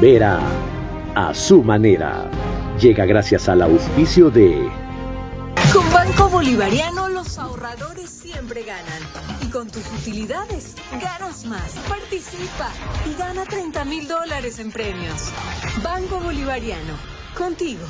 Vera a su manera. Llega gracias al auspicio de... Con Banco Bolivariano los ahorradores siempre ganan. Y con tus utilidades ganas más. Participa y gana $30,000 en premios. Banco Bolivariano, contigo.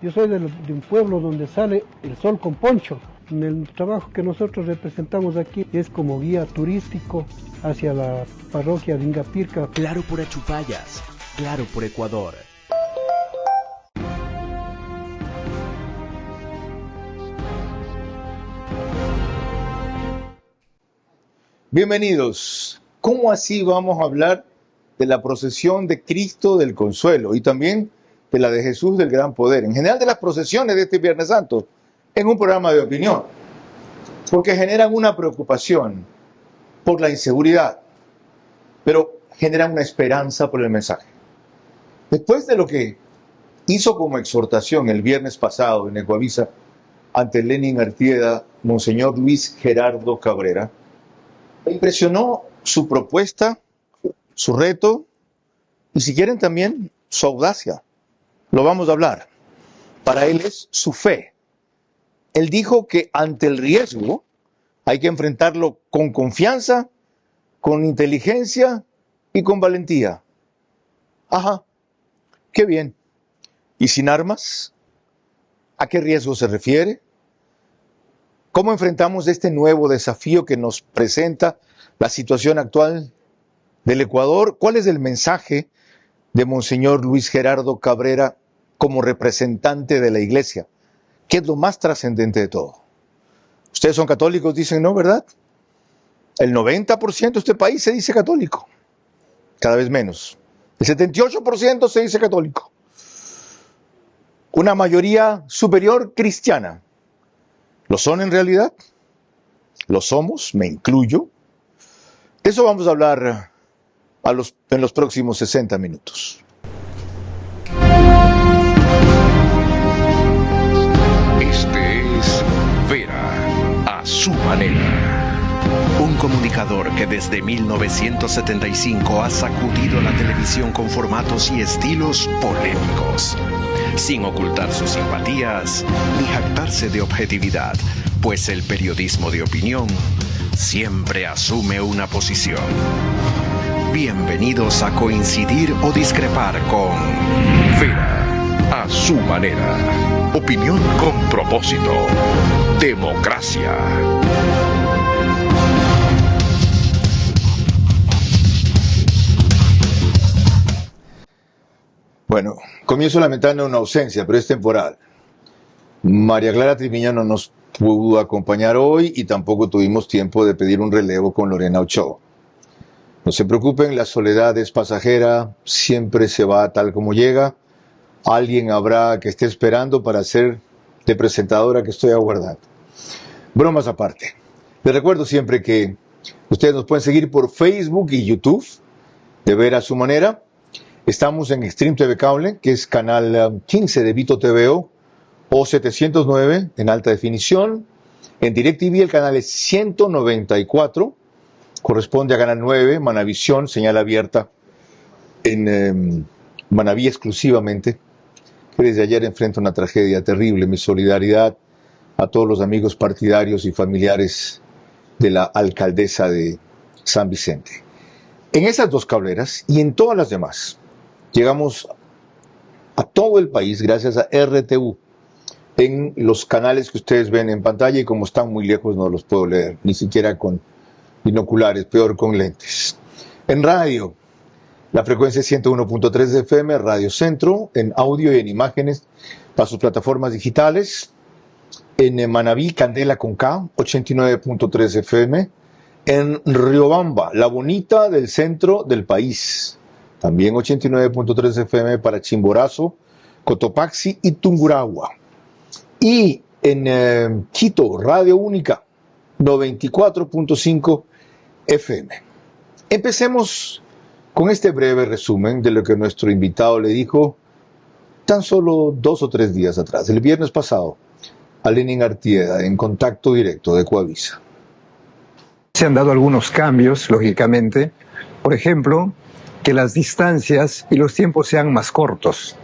Yo soy de un pueblo donde sale el sol con poncho. En el trabajo que nosotros representamos aquí es como guía turístico hacia la parroquia de Ingapirca. Claro por Achupallas, claro por Ecuador. Bienvenidos. ¿Cómo así vamos a hablar de la procesión de Cristo del Consuelo y también de la de Jesús del Gran Poder? En general de las procesiones de este Viernes Santo, en un programa de opinión, porque generan una preocupación por la inseguridad, pero generan una esperanza por el mensaje. Después de lo que hizo como exhortación el viernes pasado en Ecuavisa ante Lenin Artieda, Monseñor Luis Gerardo Cabrera, me impresionó su propuesta, su reto y, si quieren, también su audacia. Lo vamos a hablar. Para él es su fe. Él dijo que ante el riesgo hay que enfrentarlo con confianza, con inteligencia y con valentía. Ajá, qué bien. ¿Y sin armas? ¿A qué riesgo se refiere? ¿Cómo enfrentamos este nuevo desafío que nos presenta la situación actual del Ecuador? ¿Cuál es el mensaje de Monseñor Luis Gerardo Cabrera como representante de la Iglesia? ¿Qué es lo más trascendente de todo? Ustedes son católicos, dicen, ¿no, verdad? El 90% de este país se dice católico, cada vez menos. El 78% se dice católico. Una mayoría superior cristiana. ¿Lo son en realidad? ¿Lo somos? Me incluyo. De eso vamos a hablar en los próximos 60 minutos. Este es Vera a su manera. Un comunicador que desde 1975 ha sacudido la televisión con formatos y estilos polémicos, sin ocultar sus simpatías ni jactarse de objetividad, pues el periodismo de opinión siempre asume una posición. Bienvenidos a coincidir o discrepar con Vera a su manera. Opinión con propósito. Democracia. Bueno, comienzo lamentando una ausencia, pero es temporal. María Clara Triviño no nos pudo acompañar hoy y tampoco tuvimos tiempo de pedir un relevo con Lorena Ochoa. No se preocupen, la soledad es pasajera, siempre se va tal como llega. Alguien habrá que esté esperando para ser de presentadora que estoy aguardando. Bromas aparte. Les recuerdo siempre que ustedes nos pueden seguir por Facebook y YouTube, de Ver a su manera. Estamos en Extreme TV Cable, que es canal 15 de Vito TVO, o 709 en alta definición. En DirecTV el canal es 194, corresponde a canal 9, Manavisión, señal abierta en Manaví exclusivamente, que desde ayer enfrenta una tragedia terrible. Mi solidaridad a todos los amigos partidarios y familiares de la alcaldesa de San Vicente. En esas dos cableras y en todas las demás, llegamos a todo el país gracias a RTU, en los canales que ustedes ven en pantalla, y como están muy lejos no los puedo leer, ni siquiera con binoculares, peor con lentes. En radio, la frecuencia es 101.3 de FM, Radio Centro, en audio y en imágenes para sus plataformas digitales. En Manaví, Candela con K, 89.3 FM. En Riobamba, la bonita del centro del país, también 89.3 FM para Chimborazo, Cotopaxi y Tungurahua. Y en Quito, Radio Única, 94.5 FM. Empecemos con este breve resumen de lo que nuestro invitado le dijo tan solo 2 o 3 días atrás, el viernes pasado, a Lenin Artieda en Contacto Directo de Coavisa. Se han dado algunos cambios, lógicamente. Por ejemplo, que las distancias y los tiempos sean más cortos.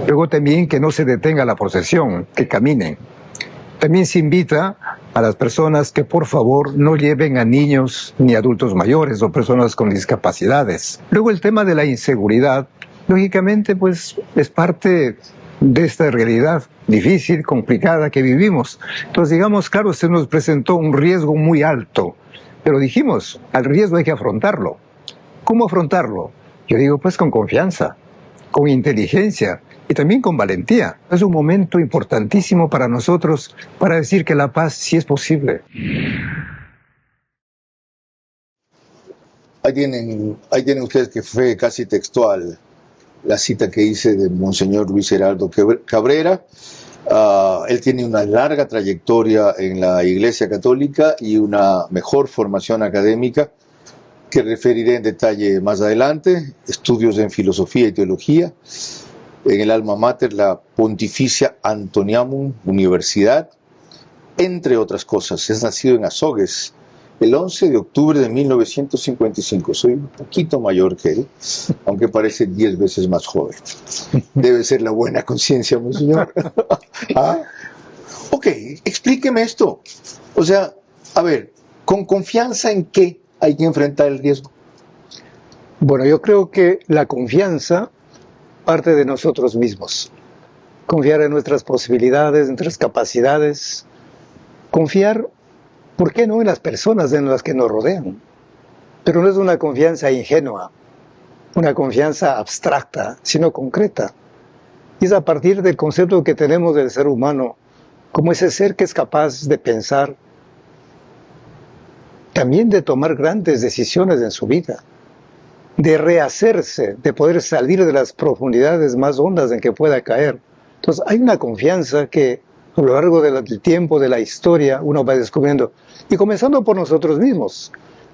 Luego también que no se detenga la procesión, que caminen. También se invita a las personas que por favor no lleven a niños ni adultos mayores o personas con discapacidades. Luego el tema de la inseguridad, lógicamente pues es parte de esta realidad difícil, complicada que vivimos. Entonces digamos, claro, se nos presentó un riesgo muy alto, pero dijimos, al riesgo hay que afrontarlo. ¿Cómo afrontarlo? Yo digo pues con confianza, con inteligencia y también con valentía. Es un momento importantísimo para nosotros para decir que la paz sí es posible. Ahí tienen ustedes que fue casi textual la cita que hice de Monseñor Luis Gerardo Cabrera. Él tiene una larga trayectoria en la Iglesia Católica y una mejor formación académica que referiré en detalle más adelante, estudios en filosofía y teología, en el alma mater, la Pontificia Antonianum Universidad, entre otras cosas. Es nacido en Azogues el 11 de octubre de 1955. Soy un poquito mayor que él, aunque parece 10 veces más joven. Debe ser la buena conciencia, monseñor. ¿Ah? Ok, explíqueme esto. O sea, a ver, ¿con confianza en qué hay que enfrentar el riesgo? Bueno, yo creo que la confianza parte de nosotros mismos. Confiar en nuestras posibilidades, en nuestras capacidades. Confiar, ¿por qué no?, en las personas en las que nos rodean. Pero no es una confianza ingenua, una confianza abstracta, sino concreta. Y es a partir del concepto que tenemos del ser humano, como ese ser que es capaz de pensar, también de tomar grandes decisiones en su vida, de rehacerse, de poder salir de las profundidades más hondas en que pueda caer. Entonces hay una confianza que a lo largo del tiempo, de la historia, uno va descubriendo. Y comenzando por nosotros mismos.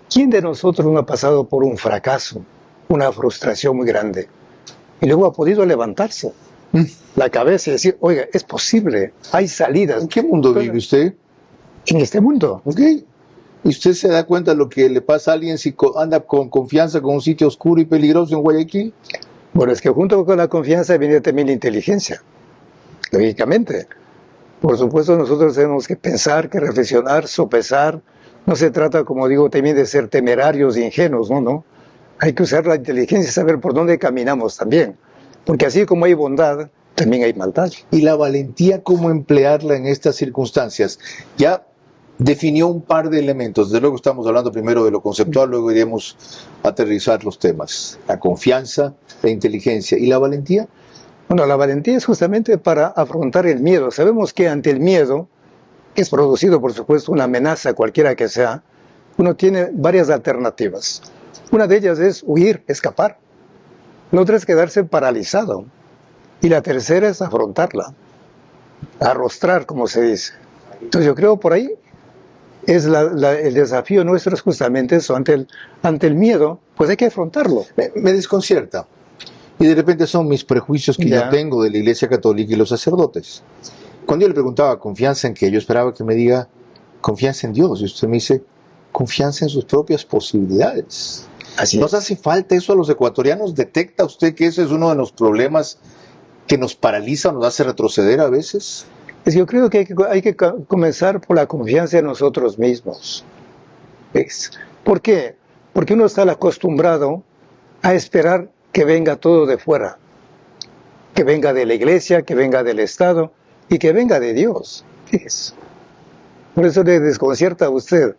¿Quién de nosotros no ha pasado por un fracaso, una frustración muy grande? Y luego ha podido levantarse la cabeza y decir, oiga, es posible, hay salidas. ¿En qué mundo vive usted? En este mundo. Ok. ¿Y usted se da cuenta de lo que le pasa a alguien si anda con confianza con un sitio oscuro y peligroso en Guayaquil? Bueno, es que junto con la confianza viene también la inteligencia, lógicamente. Por supuesto, nosotros tenemos que pensar, que reflexionar, sopesar. No se trata, como digo, también de ser temerarios e ingenuos, ¿no? Hay que usar la inteligencia y saber por dónde caminamos también. Porque así como hay bondad, también hay maldad. ¿Y la valentía, cómo emplearla en estas circunstancias? Ya definió un par de elementos. Desde luego estamos hablando primero de lo conceptual, luego iremos a aterrizar los temas. La confianza, la inteligencia y la valentía. Bueno, la valentía es justamente para afrontar el miedo. Sabemos que ante el miedo, que es producido, por supuesto, una amenaza cualquiera que sea, uno tiene varias alternativas. Una de ellas es huir, escapar. La otra es quedarse paralizado. Y la tercera es afrontarla, arrostrar, como se dice. Entonces yo creo por ahí es el desafío nuestro es justamente eso. Ante el miedo, pues hay que afrontarlo. Me desconcierta. Y de repente son mis prejuicios que yo tengo de la Iglesia Católica y los sacerdotes. Cuando yo le preguntaba confianza en qué, yo esperaba que me diga confianza en Dios. Y usted me dice confianza en sus propias posibilidades. Así ¿Nos hace falta eso a los ecuatorianos? ¿Detecta usted que ese es uno de los problemas que nos paraliza, nos hace retroceder a veces? Pues yo creo que hay que comenzar por la confianza en nosotros mismos. ¿Ves? ¿Por qué? Porque uno está acostumbrado a esperar que venga todo de fuera, que venga de la iglesia, que venga del Estado y que venga de Dios. Fíjese. Por eso le desconcierta a usted,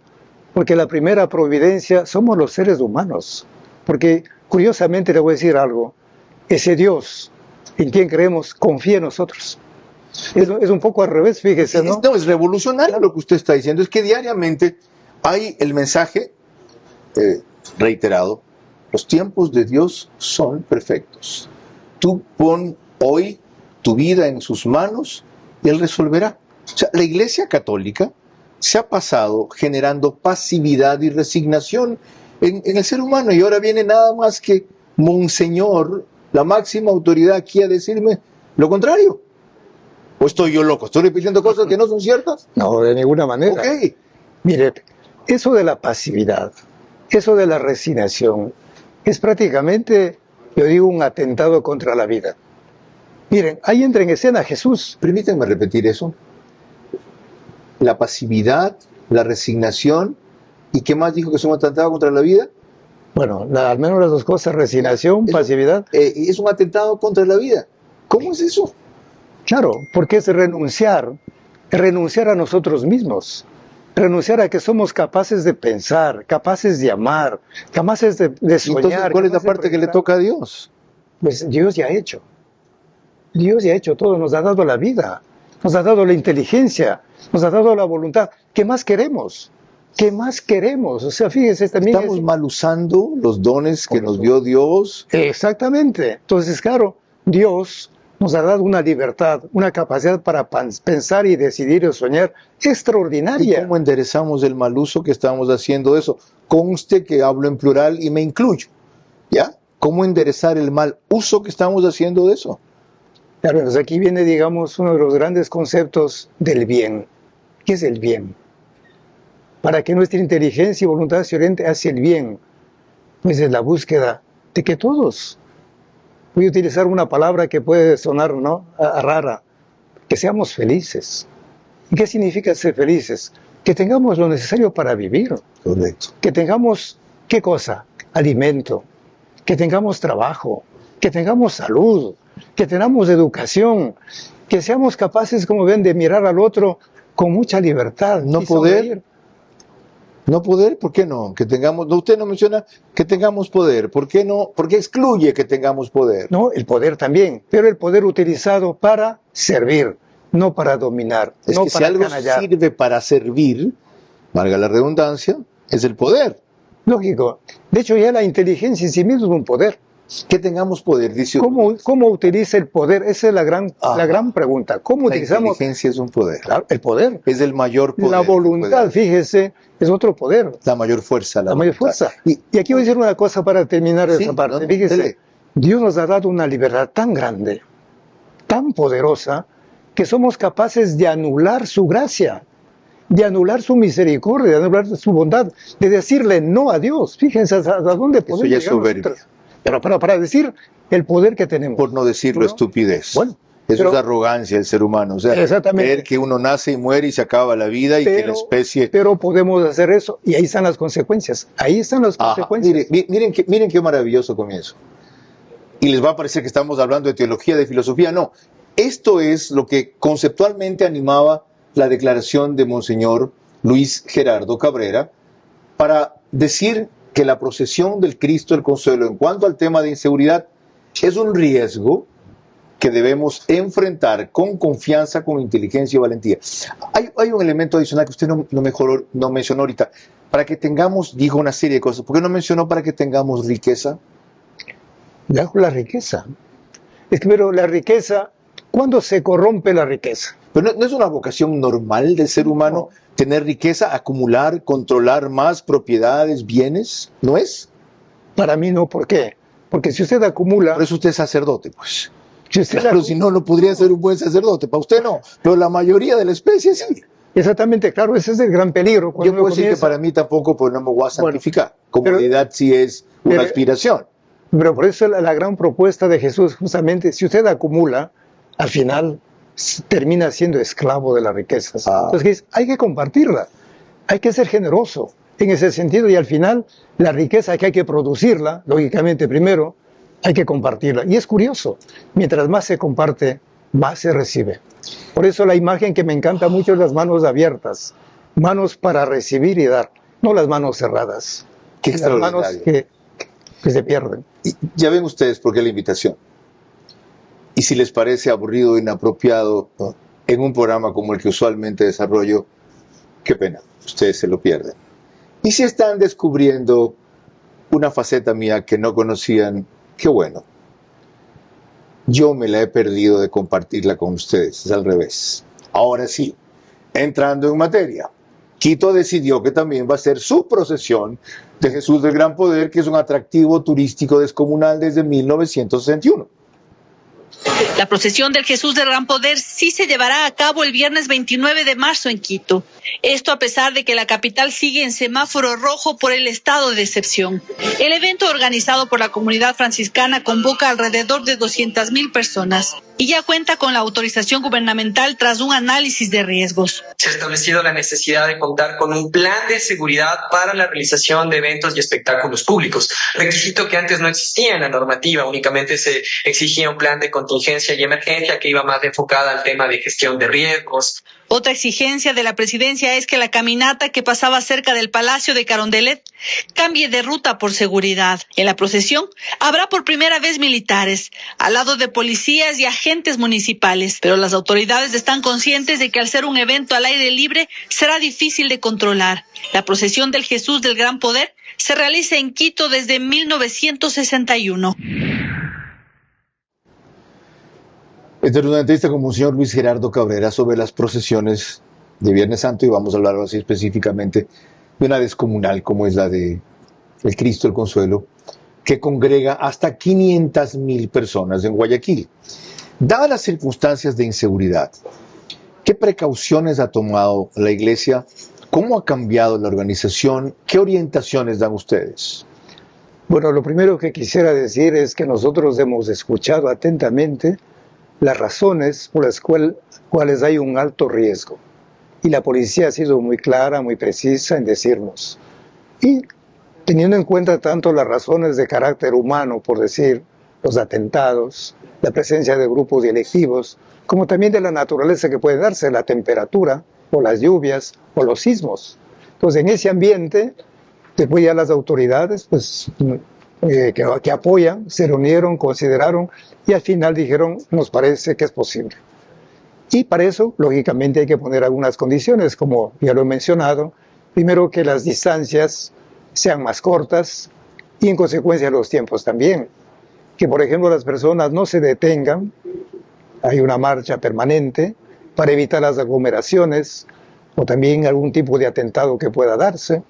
porque la primera providencia somos los seres humanos. Porque curiosamente le voy a decir algo, ese Dios en quien creemos confía en nosotros. Es un poco al revés, fíjese, ¿no? No, es revolucionario lo que usted está diciendo. Es que diariamente hay el mensaje reiterado. Los tiempos de Dios son perfectos. Tú pon hoy tu vida en sus manos y Él resolverá. O sea, la Iglesia Católica se ha pasado generando pasividad y resignación en el ser humano. Y ahora viene nada más que Monseñor, la máxima autoridad aquí, a decirme lo contrario. ¿O estoy yo loco? ¿Estoy repitiendo cosas que no son ciertas? No, de ninguna manera. Ok. Mire, eso de la pasividad, eso de la resignación, es prácticamente, yo digo, un atentado contra la vida. Miren, ahí entra en escena Jesús. Permítanme repetir eso. La pasividad, la resignación, ¿y qué más dijo que es un atentado contra la vida? Bueno, al menos las dos cosas, resignación, pasividad. Es un atentado contra la vida. ¿Cómo es eso? Claro, porque es renunciar a nosotros mismos, renunciar a que somos capaces de pensar, capaces de amar, capaces de soñar. Entonces, ¿cuál es la parte que le toca a Dios? Pues Dios ya ha hecho. Dios ya ha hecho todo, nos ha dado la vida, nos ha dado la inteligencia, nos ha dado la voluntad. ¿Qué más queremos? ¿Qué más queremos? O sea, fíjese, también estamos mal usando los dones que nos dio Dios. Exactamente. Entonces, claro, Dios nos ha dado una libertad, una capacidad para pensar y decidir y soñar extraordinaria. ¿Y cómo enderezamos el mal uso que estamos haciendo de eso? Conste que hablo en plural y me incluyo. ¿Ya? ¿Cómo enderezar el mal uso que estamos haciendo de eso? Claro, pues aquí viene, digamos, uno de los grandes conceptos del bien. ¿Qué es el bien? Para que nuestra inteligencia y voluntad se oriente hacia el bien, pues es la búsqueda de que todos, voy a utilizar una palabra que puede sonar, ¿no?, rara, que seamos felices. ¿Y qué significa ser felices? Que tengamos lo necesario para vivir. Correcto. Que tengamos, ¿qué cosa? Alimento. Que tengamos trabajo. Que tengamos salud. Que tengamos educación. Que seamos capaces, como ven, de mirar al otro con mucha libertad. No poder. No poder, ¿por qué no? Que tengamos, usted no menciona que tengamos poder, ¿por qué no? ¿Por qué excluye que tengamos poder? No, el poder también, pero el poder utilizado para servir, no para dominar, es no que para si algo canallar. Sirve para servir, valga la redundancia, es el poder. Lógico. De hecho, ya la inteligencia en sí misma es un poder. Que tengamos poder, dice. ¿Cómo utiliza el poder? Esa es la gran pregunta. ¿Cómo utilizamos? La inteligencia es un poder. Claro, el poder. Es el mayor poder. La voluntad, fíjese, es otro poder. La mayor fuerza. La mayor fuerza. Y aquí voy a decir una cosa para terminar esa parte. Fíjese, Dios nos ha dado una libertad tan grande, tan poderosa, que somos capaces de anular su gracia, de anular su misericordia, de anular su bondad, de decirle no a Dios. Fíjense hasta dónde podemos llegar. Eso ya es soberbia. Pero para decir el poder que tenemos. Por no decirlo, estupidez. Bueno, eso es arrogancia del ser humano. O sea, creer que uno nace y muere y se acaba la vida y que la especie... Pero podemos hacer eso y ahí están las consecuencias. Ahí están las consecuencias. Miren qué maravilloso comienzo. Y les va a parecer que estamos hablando de teología, de filosofía. No, esto es lo que conceptualmente animaba la declaración de Monseñor Luis Gerardo Cabrera para decir que la procesión del Cristo del Consuelo en cuanto al tema de inseguridad es un riesgo que debemos enfrentar con confianza, con inteligencia y valentía. Hay un elemento adicional que usted no mencionó ahorita. Para que tengamos, dijo una serie de cosas. ¿Por qué no mencionó para que tengamos riqueza? La riqueza. Es que, pero la riqueza, ¿cuándo se corrompe la riqueza? Pero no es una vocación normal del ser humano tener riqueza, acumular, controlar más propiedades, bienes, ¿no es? Para mí no, ¿por qué? Porque si usted acumula... Por eso usted es sacerdote, pues. Claro, si no podría ser un buen sacerdote. Para usted no, pero la mayoría de la especie sí. Exactamente, claro, ese es el gran peligro. Yo puedo decir que para mí tampoco, pues no me voy a santificar. Comodidad sí es una aspiración. Pero por eso la gran propuesta de Jesús, justamente, si usted acumula, al final termina siendo esclavo de las riquezas. Entonces hay que compartirla, hay que ser generoso en ese sentido y al final la riqueza que hay que producirla, lógicamente primero, hay que compartirla. Y es curioso, mientras más se comparte, más se recibe. Por eso la imagen que me encanta mucho es las manos abiertas, manos para recibir y dar, no las manos cerradas, las manos que se pierden. Y ya ven ustedes por qué la invitación. Y si les parece aburrido o inapropiado en un programa como el que usualmente desarrollo, qué pena, ustedes se lo pierden. Y si están descubriendo una faceta mía que no conocían, qué bueno. Yo me la he perdido de compartirla con ustedes, es al revés. Ahora sí, entrando en materia, Quito decidió que también va a ser su procesión de Jesús del Gran Poder, que es un atractivo turístico descomunal desde 1961. La procesión del Jesús del Gran Poder sí se llevará a cabo el viernes 29 de marzo en Quito. Esto a pesar de que la capital sigue en semáforo rojo por el estado de excepción. El evento organizado por la comunidad franciscana convoca alrededor de 200.000 personas y ya cuenta con la autorización gubernamental tras un análisis de riesgos. Se ha establecido la necesidad de contar con un plan de seguridad para la realización de eventos y espectáculos públicos, requisito que antes no existía en la normativa, únicamente se exigía un plan de contingencia y emergencia que iba más enfocada al tema de gestión de riesgos. Otra exigencia de la presidencia es que la caminata que pasaba cerca del Palacio de Carondelet cambie de ruta por seguridad. En la procesión habrá por primera vez militares, al lado de policías y agentes municipales, pero las autoridades están conscientes de que al ser un evento al aire libre será difícil de controlar. La procesión del Jesús del Gran Poder se realiza en Quito desde 1961. Esta es una entrevista con el señor Luis Gerardo Cabrera sobre las procesiones de Viernes Santo y vamos a hablar así específicamente de una descomunal como es la de el Cristo del Consuelo, que congrega hasta 500.000 personas en Guayaquil. Dadas las circunstancias de inseguridad, ¿qué precauciones ha tomado la Iglesia? ¿Cómo ha cambiado la organización? ¿Qué orientaciones dan ustedes? Bueno, lo primero que quisiera decir es que nosotros hemos escuchado atentamente las razones por las cuales hay un alto riesgo. Y la policía ha sido muy clara, muy precisa en decirnos. Y teniendo en cuenta tanto las razones de carácter humano, por decir, los atentados, la presencia de grupos delictivos, como también de la naturaleza que puede darse, la temperatura, o las lluvias, o los sismos. Entonces, en ese ambiente, después ya las autoridades, pues, que apoyan, se reunieron, consideraron, y al final dijeron, nos parece que es posible. Y para eso, lógicamente, hay que poner algunas condiciones, como ya lo he mencionado. Primero, que las distancias sean más cortas y, en consecuencia, los tiempos también. Que, por ejemplo, las personas no se detengan, hay una marcha permanente para evitar las aglomeraciones o también algún tipo de atentado que pueda darse.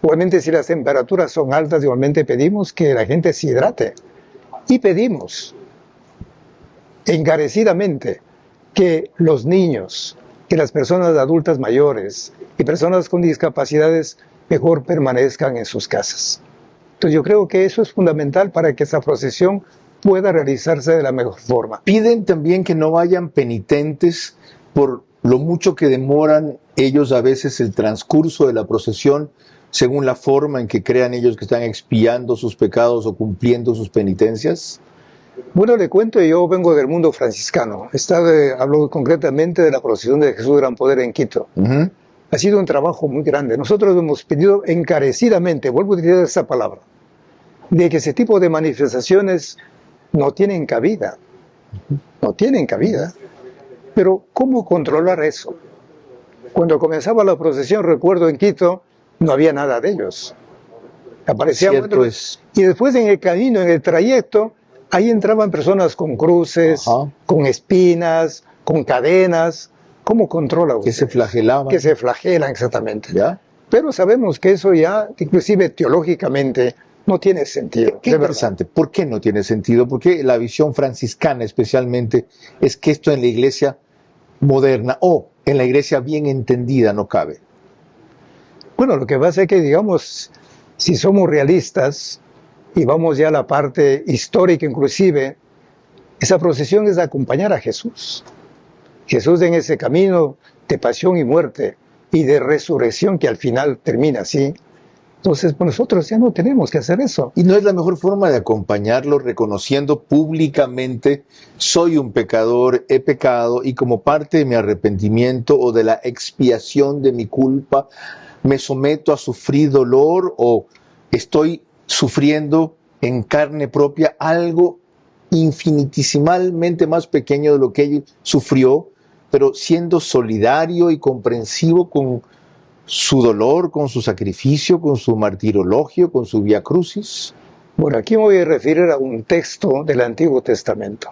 Igualmente, si las temperaturas son altas, igualmente pedimos que la gente se hidrate. Y pedimos encarecidamente que los niños, que las personas adultas mayores y personas con discapacidades mejor permanezcan en sus casas. Entonces yo creo que eso es fundamental para que esa procesión pueda realizarse de la mejor forma. Piden también que no vayan penitentes por lo mucho que demoran ellos a veces el transcurso de la procesión, según la forma en que crean ellos que están expiando sus pecados o cumpliendo sus penitencias. Bueno, le cuento, yo vengo del mundo franciscano. Hablo concretamente de la procesión de Jesús Gran Poder en Quito. Ha sido un trabajo muy grande. Nosotros hemos pedido encarecidamente, vuelvo a utilizar esa palabra, de que ese tipo de manifestaciones no tienen cabida. No tienen cabida. Pero, ¿cómo controlar eso? Cuando comenzaba la procesión, recuerdo en Quito, no había nada de ellos. Aparecían otros. Y después en el camino, en el trayecto, ahí entraban personas con cruces, con espinas, con cadenas. ¿Cómo controla usted? Que se flagelaban. Que se flagelan, exactamente. ¿Ya? Pero sabemos que eso ya, inclusive teológicamente, no tiene sentido. Qué interesante. ¿Por qué no tiene sentido? Porque la visión franciscana especialmente es que esto en la iglesia moderna o en la iglesia bien entendida no cabe. Bueno, lo que pasa es que, digamos, si somos realistas y vamos ya a la parte histórica inclusive, esa procesión es de acompañar a Jesús. Jesús en ese camino de pasión y muerte y de resurrección que al final termina así. Entonces, pues nosotros ya no tenemos que hacer eso. ¿Y no es la mejor forma de acompañarlo reconociendo públicamente, soy un pecador, he pecado y como parte de mi arrepentimiento o de la expiación de mi culpa, me someto a sufrir dolor o estoy sufriendo en carne propia algo infinitesimalmente más pequeño de lo que él sufrió, pero siendo solidario y comprensivo con su dolor, con su sacrificio, con su martirologio, con su vía crucis? Bueno, aquí me voy a referir a un texto del Antiguo Testamento.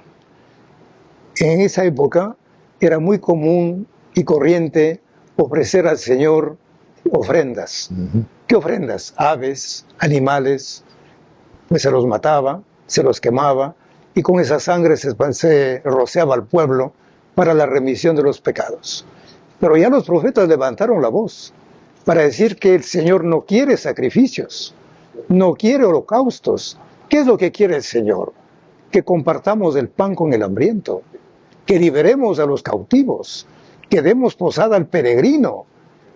En esa época era muy común y corriente ofrecer al Señor ofrendas. ¿Qué ofrendas? Aves, animales, pues se los mataba, se los quemaba, y con esa sangre se rociaba al pueblo para la remisión de los pecados. Pero ya los profetas levantaron la voz para decir que el Señor no quiere sacrificios, no quiere holocaustos. ¿Qué es lo que quiere el Señor? Que compartamos el pan con el hambriento, que liberemos a los cautivos, que demos posada al peregrino,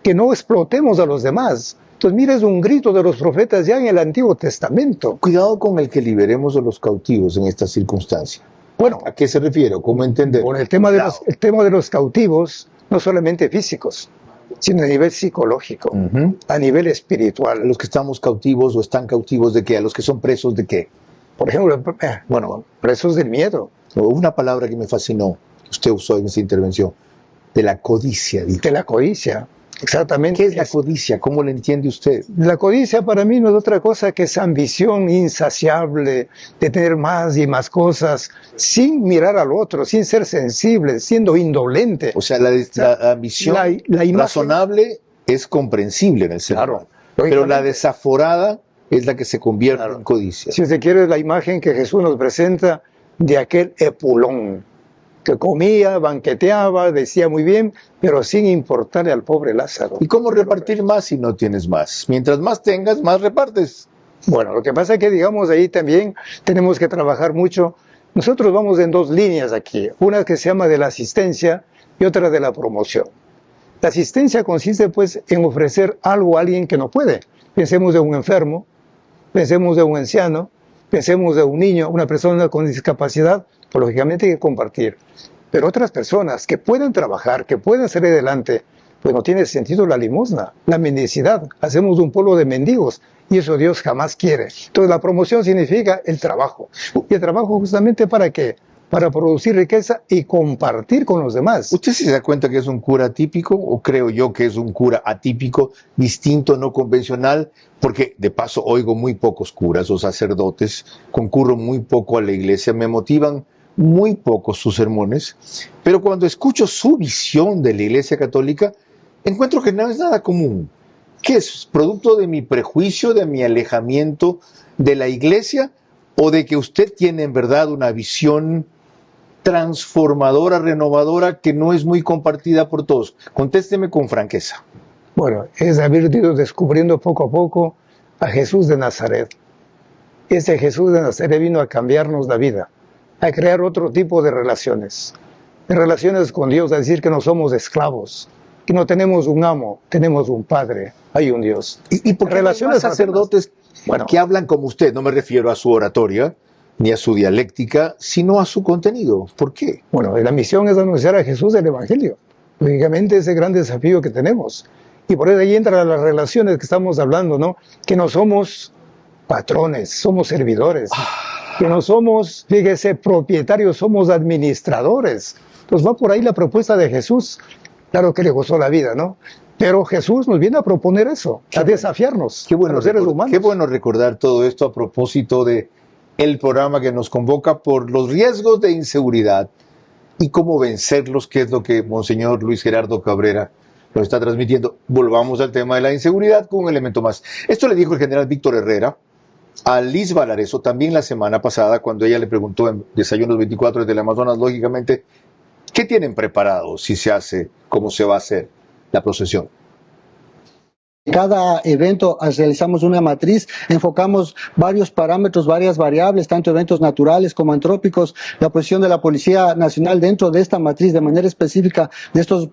que no explotemos a los demás. Entonces, mira, es un grito de los profetas ya en el Antiguo Testamento. Cuidado con el que liberemos a los cautivos en esta circunstancia. Bueno, ¿a qué se refiere? ¿Cómo entender? Bueno, el tema de los cautivos, no solamente físicos, sino a nivel psicológico, a nivel espiritual. ¿A los que estamos cautivos o están cautivos de qué? ¿A los que son presos de qué? Por ejemplo, presos del miedo. Una palabra que me fascinó, que usted usó en esa intervención, de la codicia. Dijo. De la codicia, exactamente. ¿Qué es la codicia? ¿Cómo la entiende usted? La codicia para mí no es otra cosa que esa ambición insaciable de tener más y más cosas, sin mirar al otro, sin ser sensible, siendo indolente. O sea, la ambición la imagen, razonable es comprensible en el ser humano, pero la desaforada es la que se convierte en codicia. Si usted quiere, la imagen que Jesús nos presenta de aquel Epulón, que comía, banqueteaba, decía muy bien, pero sin importarle al pobre Lázaro. ¿Y cómo repartir más si no tienes más? Mientras más tengas, más repartes. Bueno, lo que pasa es que, digamos, ahí también tenemos que trabajar mucho. Nosotros vamos en dos líneas aquí, una que se llama de la asistencia y otra de la promoción. La asistencia consiste, pues, en ofrecer algo a alguien que no puede. Pensemos de un enfermo, pensemos de un anciano, pensemos de un niño, una persona con discapacidad, pues lógicamente hay que compartir. Pero otras personas que pueden trabajar, que pueden salir adelante, pues no tiene sentido la limosna, la mendicidad. Hacemos un pueblo de mendigos y eso Dios jamás quiere. Entonces la promoción significa el trabajo. ¿Y el trabajo justamente para qué? Para producir riqueza y compartir con los demás. ¿Usted se da cuenta que es un cura atípico o creo yo que es un cura atípico, distinto, no convencional? Porque de paso oigo muy pocos curas o sacerdotes, concurro muy poco a la iglesia, me motivan muy poco sus sermones, pero cuando escucho su visión de la Iglesia Católica, encuentro que no es nada común. ¿Qué es? ¿Producto de mi prejuicio, de mi alejamiento de la Iglesia o de que usted tiene en verdad una visión transformadora, renovadora, que no es muy compartida por todos? Contésteme con franqueza. Bueno, es haber ido descubriendo poco a poco a Jesús de Nazaret. Ese Jesús de Nazaret vino a cambiarnos la vida, a crear otro tipo de relaciones con Dios, a decir que no somos esclavos, que no tenemos un amo, tenemos un Padre, hay un Dios. ¿Y por qué relaciones sacerdotes que hablan como usted? No me refiero a su oratoria, ni a su dialéctica, sino a su contenido. ¿Por qué? Bueno, la misión es anunciar a Jesús el Evangelio. Lógicamente ese gran desafío que tenemos. Y por eso ahí entran las relaciones que estamos hablando, ¿no? Que no somos patrones, somos servidores. Que no somos, fíjese, propietarios, somos administradores. Entonces va por ahí la propuesta de Jesús. Claro que le gozó la vida, ¿no? Pero Jesús nos viene a proponer eso, a desafiarnos, a los seres humanos. Qué bueno recordar todo esto a propósito de el programa que nos convoca por los riesgos de inseguridad y cómo vencerlos, que es lo que Monseñor Luis Gerardo Cabrera nos está transmitiendo. Volvamos al tema de la inseguridad con un elemento más. Esto le dijo el general Víctor Herrera a Liz Valareso también la semana pasada, cuando ella le preguntó en Desayunos 24 desde el Amazonas, lógicamente, ¿qué tienen preparado si se hace, cómo se va a hacer la procesión? Cada evento realizamos una matriz, enfocamos varios parámetros, varias variables, tanto eventos naturales como antrópicos, la posición de la Policía Nacional dentro de esta matriz de manera específica de estos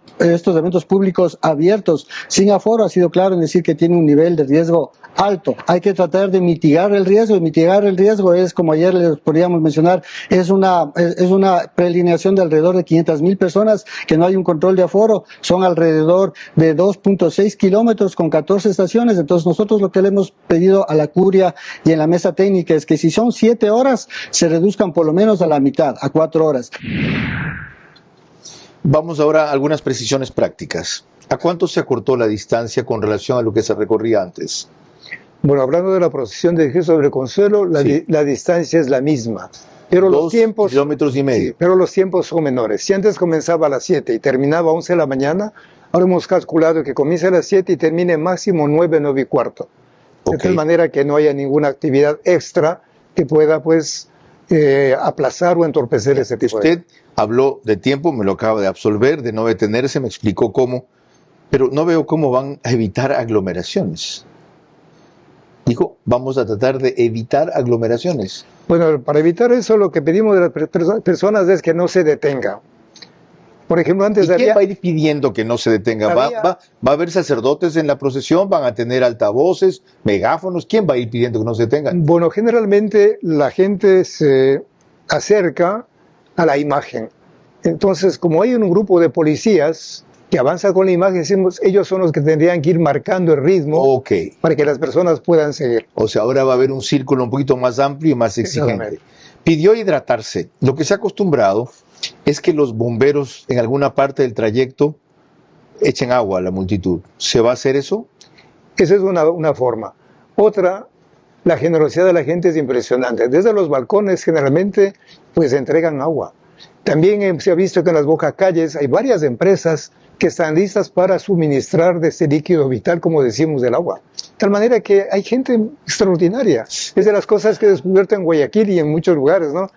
eventos públicos abiertos, sin aforo, ha sido claro en decir que tiene un nivel de riesgo alto. Hay que tratar de mitigar el riesgo, y mitigar el riesgo es, como ayer les podríamos mencionar, es una prealineación de alrededor de 500,000 personas, que no hay un control de aforo, son alrededor de 2.6 kilómetros con 14 estaciones. Entonces nosotros lo que le hemos pedido a la curia y en la mesa técnica es que si son 7 horas, se reduzcan por lo menos a la mitad, a 4 horas. Vamos ahora a algunas precisiones prácticas. ¿A cuánto se acortó la distancia con relación a lo que se recorría antes? Bueno, hablando de la procesión de Jesús sobre Consuelo, la distancia es la misma. Pero los tiempos, 2,5 kilómetros. Sí, pero los tiempos son menores. Si antes comenzaba a las 7 y terminaba a 11 de la mañana, ahora hemos calculado que comience a las 7 y termine máximo 9, 9 y cuarto. De tal manera que no haya ninguna actividad extra que pueda, pues, aplazar o entorpecer ese tipo de... Usted habló de tiempo, me lo acaba de absolver, de no detenerse, me explicó cómo, pero no veo cómo van a evitar aglomeraciones. Dijo, vamos a tratar de evitar aglomeraciones. Bueno, para evitar eso lo que pedimos de las personas es que no se detenga. Por ejemplo, antes ¿Y quién va a ir pidiendo que no se detenga? ¿Va a haber sacerdotes en la procesión? ¿Van a tener altavoces, megáfonos? ¿Quién va a ir pidiendo que no se detengan? Bueno, generalmente la gente se acerca a la imagen. Entonces, como hay un grupo de policías que avanza con la imagen, decimos, ellos son los que tendrían que ir marcando el ritmo para que las personas puedan seguir. O sea, ahora va a haber un círculo un poquito más amplio y más exigente. Pidió hidratarse. Lo que se ha acostumbrado es que los bomberos en alguna parte del trayecto echen agua a la multitud. ¿Se va a hacer eso? Esa es una forma. Otra, la generosidad de la gente es impresionante. Desde los balcones generalmente pues entregan agua. También se ha visto que en las bocacalles hay varias empresas que están listas para suministrar de ese líquido vital, como decimos, del agua. De tal manera que hay gente extraordinaria. Es de las cosas que he descubierto en Guayaquil y en muchos lugares, ¿no?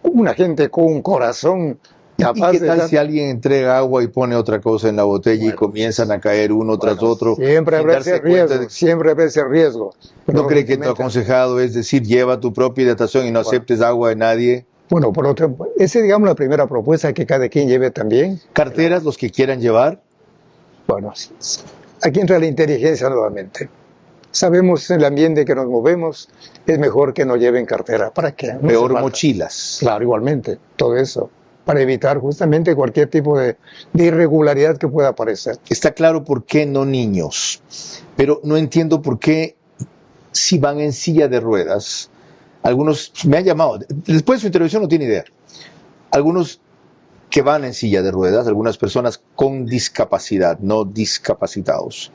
Una gente con un corazón capaz. ¿Y qué tal si alguien entrega agua y pone otra cosa en la botella y comienzan a caer uno tras otro? Siempre habrá ese riesgo, siempre habrá ese riesgo. ¿No cree que tu aconsejado es decir, lleva tu propia hidratación y no aceptes agua de nadie? Bueno, por otro, esa es, digamos, la primera propuesta, que cada quien lleve también. ¿Carteras los que quieran llevar? Bueno, aquí entra la inteligencia nuevamente. Sabemos en el ambiente que nos movemos, es mejor que no lleven cartera. ¿Para qué? No peor mochilas. Claro, igualmente, todo eso, para evitar justamente cualquier tipo de irregularidad que pueda aparecer. Está claro por qué no niños, pero no entiendo por qué si van en silla de ruedas. Algunos me han llamado, después de su intervención no tiene idea, algunos que van en silla de ruedas, algunas personas con discapacidad, no discapacitados,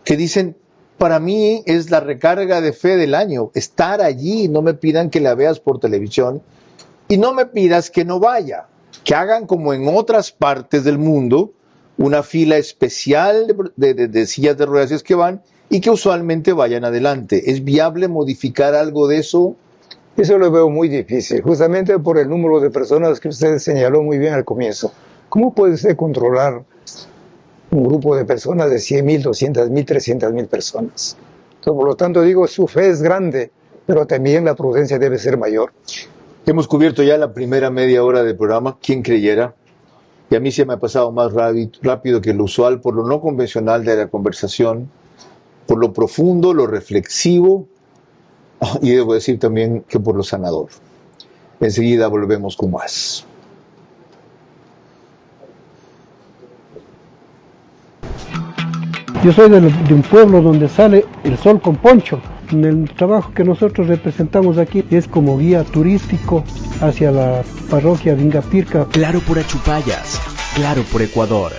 que dicen, para mí es la recarga de fe del año, estar allí, no me pidan que la veas por televisión y no me pidas que no vaya, que hagan como en otras partes del mundo, una fila especial de sillas de ruedas si es que van y que usualmente vayan adelante. ¿Es viable modificar algo de eso? Eso lo veo muy difícil, justamente por el número de personas que usted señaló muy bien al comienzo. ¿Cómo puede usted controlar un grupo de personas de 100.000, 200.000, 300.000 personas? Entonces, por lo tanto, digo, su fe es grande, pero también la prudencia debe ser mayor. Hemos cubierto ya la primera media hora del programa, ¿quién creyera? Y a mí se me ha pasado más rápido que lo usual por lo no convencional de la conversación, por lo profundo, lo reflexivo, y debo decir también que por lo sanador. Enseguida volvemos con más. Yo soy de un pueblo donde sale el sol con poncho. En el trabajo que nosotros representamos aquí es como guía turístico hacia la parroquia de Ingapirca. Claro por Achupayas, claro por Ecuador.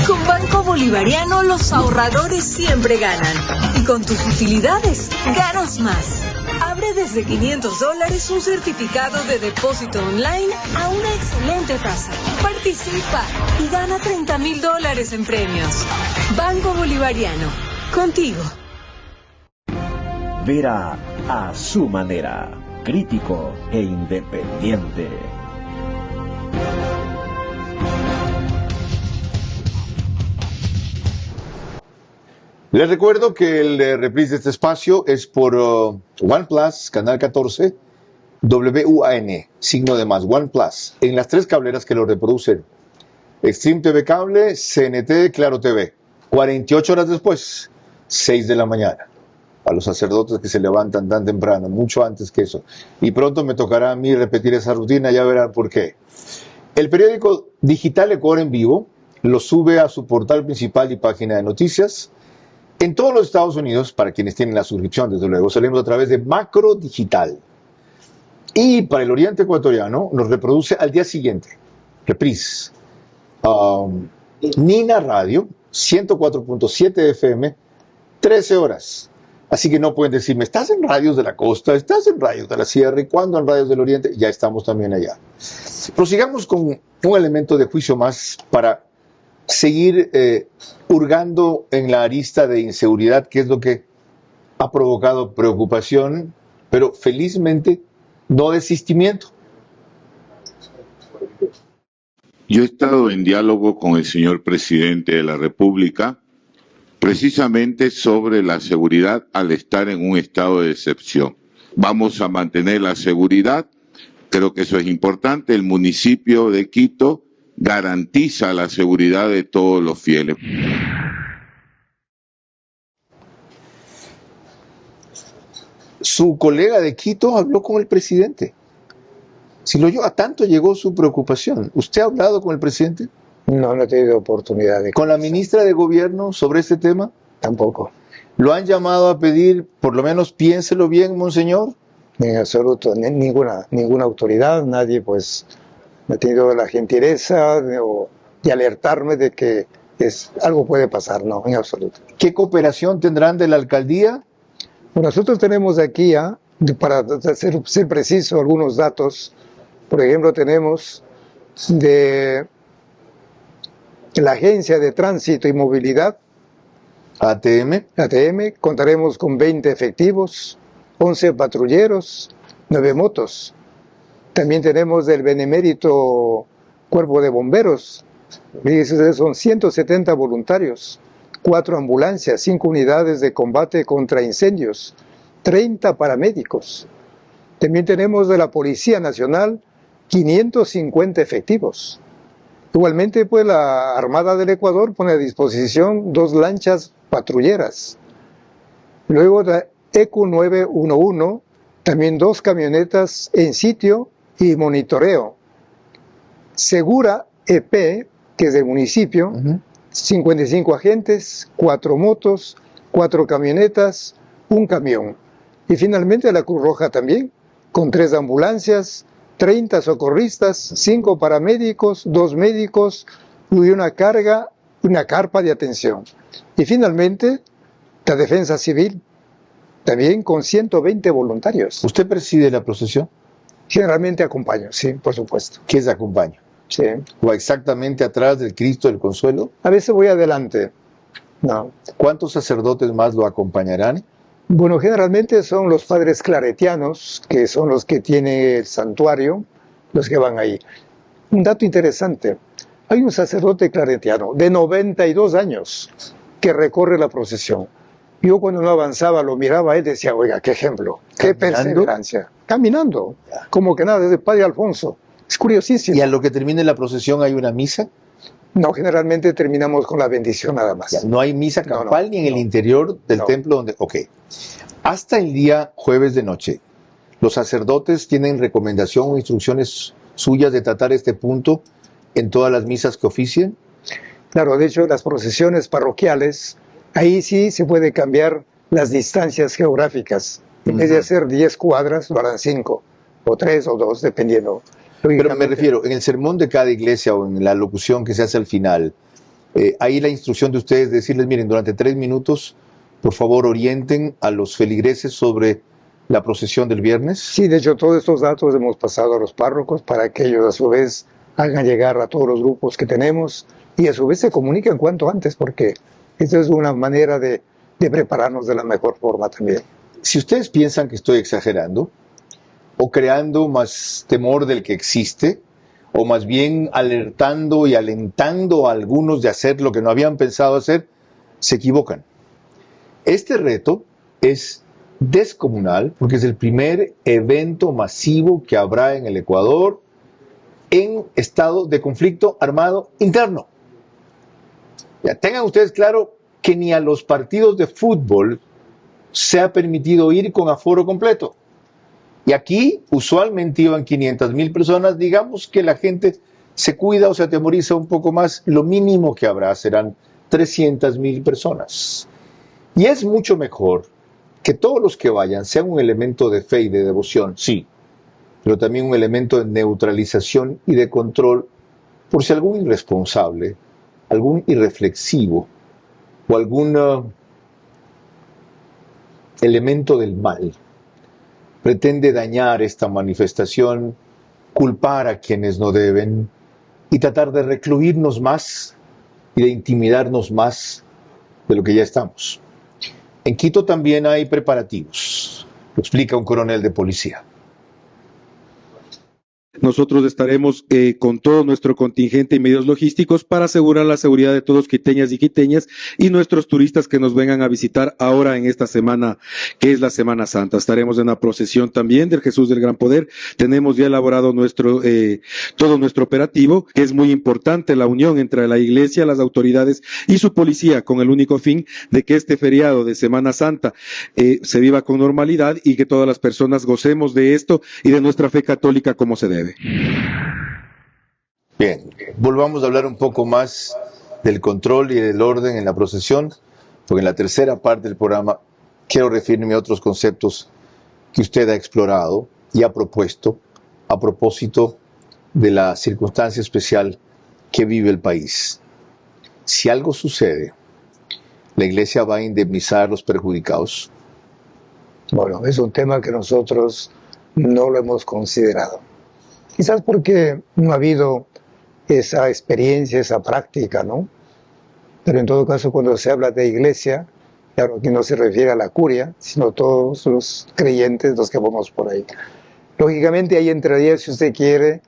Con Banco Bolivariano los ahorradores siempre ganan. Y con tus utilidades, ganas más. Abre desde $500 un certificado de depósito online a una excelente tasa. Participa y gana $30.000 en premios. Banco Bolivariano, contigo. Vera a su manera, crítico e independiente. Les recuerdo que el reprise de este espacio es por OnePlus, Canal 14, WUAN, signo de más, OnePlus, en las 3 cableras que lo reproducen. Extreme TV Cable, CNT, Claro TV. 48 horas después, 6 de la mañana. A los sacerdotes que se levantan tan temprano, mucho antes que eso. Y pronto me tocará a mí repetir esa rutina, ya verán por qué. El periódico digital Ecuador en Vivo lo sube a su portal principal y página de noticias. En todos los Estados Unidos, para quienes tienen la suscripción, desde luego, salimos a través de Macro Digital. Y para el oriente ecuatoriano, nos reproduce al día siguiente, reprise. Nina Radio, 104.7 FM, 13 horas. Así que no pueden decirme, ¿estás en radios de la costa? ¿Estás en radios de la sierra? ¿Y cuándo en radios del oriente? Ya estamos también allá. Prosigamos con un elemento de juicio más para seguir hurgando en la arista de inseguridad, que es lo que ha provocado preocupación pero felizmente no desistimiento. Yo he estado en diálogo con el señor presidente de la República precisamente sobre la seguridad al estar en un estado de excepción. Vamos a mantener la seguridad, creo que eso es importante. El municipio de Quito garantiza la seguridad de todos los fieles. Su colega de Quito habló con el presidente. Si lo oyó, a tanto llegó su preocupación. ¿Usted ha hablado con el presidente? No, no he tenido oportunidad de... ¿Con la ministra de Gobierno sobre este tema? Tampoco. ¿Lo han llamado a pedir, por lo menos piénselo bien, monseñor? En absoluto, ninguna autoridad, nadie pues me ha tenido la gentileza de alertarme de que algo puede pasar, no, en absoluto. ¿Qué cooperación tendrán de la alcaldía? Bueno, nosotros tenemos aquí, para ser preciso, algunos datos. Por ejemplo, tenemos de la Agencia de Tránsito y Movilidad, ATM, contaremos con 20 efectivos, 11 patrulleros, 9 motos. También tenemos del Benemérito Cuerpo de Bomberos, son 170 voluntarios, 4 ambulancias, 5 unidades de combate contra incendios, 30 paramédicos. También tenemos de la Policía Nacional 550 efectivos. Igualmente, pues la Armada del Ecuador pone a disposición 2 lanchas patrulleras. Luego la EQ911, también 2 camionetas en sitio y monitoreo. Segura EP, que es del municipio, 55 agentes, 4 motos, 4 camionetas, 1 camión. Y finalmente la Cruz Roja también, con 3 ambulancias, 30 socorristas, 5 paramédicos, 2 médicos y una carpa de atención. Y finalmente, la Defensa Civil, también con 120 voluntarios. ¿Usted preside la procesión? Generalmente acompaño, sí, por supuesto. ¿Qué es acompaño? Sí. ¿O exactamente atrás del Cristo del Consuelo? A veces voy adelante. No. ¿Cuántos sacerdotes más lo acompañarán? Bueno, generalmente son los padres claretianos, que son los que tienen el santuario, los que van ahí. Un dato interesante, hay un sacerdote claretiano de 92 años que recorre la procesión. Yo cuando no avanzaba lo miraba a él y decía, oiga, qué ejemplo, qué perseverancia. Caminando, como que nada, desde el Padre Alfonso. Es curiosísimo. ¿Y a lo que termine la procesión hay una misa? No, generalmente terminamos con la bendición nada más. Ya, no hay misa campal ni en el interior del templo donde... Ok. Hasta el día jueves de noche, ¿los sacerdotes tienen recomendación o instrucciones suyas de tratar este punto en todas las misas que oficien? Claro, de hecho, las procesiones parroquiales, ahí sí se puede cambiar las distancias geográficas. En vez de hacer 10 cuadras, lo harán 5, o 3, o 2, dependiendo. Pero me refiero, en el sermón de cada iglesia o en la locución que se hace al final, ahí la instrucción de ustedes es decirles, miren, durante 3 minutos, por favor, orienten a los feligreses sobre la procesión del viernes. Sí, de hecho, todos estos datos hemos pasado a los párrocos para que ellos a su vez hagan llegar a todos los grupos que tenemos y a su vez se comuniquen cuanto antes, porque esto es una manera de prepararnos de la mejor forma también. Si ustedes piensan que estoy exagerando, o creando más temor del que existe, o más bien alertando y alentando a algunos de hacer lo que no habían pensado hacer, se equivocan. Este reto es descomunal porque es el primer evento masivo que habrá en el Ecuador en estado de conflicto armado interno. Ya tengan ustedes claro que ni a los partidos de fútbol se ha permitido ir con aforo completo. Y aquí usualmente iban 500,000 personas, digamos que la gente se cuida o se atemoriza un poco más, lo mínimo que habrá serán 300,000 personas. Y es mucho mejor que todos los que vayan sean un elemento de fe y de devoción, sí, pero también un elemento de neutralización y de control por si algún irresponsable, algún irreflexivo o algún elemento del mal pretende dañar esta manifestación, culpar a quienes no deben y tratar de recluirnos más y de intimidarnos más de lo que ya estamos. En Quito también hay preparativos. Lo explica un coronel de policía. Nosotros estaremos con todo nuestro contingente y medios logísticos para asegurar la seguridad de todos quiteñas y quiteñas y nuestros turistas que nos vengan a visitar ahora en esta semana, que es la Semana Santa. Estaremos en la procesión también del Jesús del Gran Poder. Tenemos ya elaborado todo nuestro operativo, que es muy importante, la unión entre la Iglesia, las autoridades y su policía, con el único fin de que este feriado de Semana Santa se viva con normalidad y que todas las personas gocemos de esto y de nuestra fe católica como se debe. Bien, volvamos a hablar un poco más del control y del orden en la procesión, porque en la tercera parte del programa quiero referirme a otros conceptos que usted ha explorado y ha propuesto a propósito de la circunstancia especial que vive el país. Si algo sucede, ¿la Iglesia va a indemnizar a los perjudicados? Bueno, es un tema que nosotros no lo hemos considerado. Quizás porque no ha habido esa experiencia, esa práctica, ¿no? Pero en todo caso, cuando se habla de iglesia, claro, aquí no se refiere a la curia, sino todos los creyentes, los que vamos por ahí. Lógicamente ahí entraría, si usted quiere,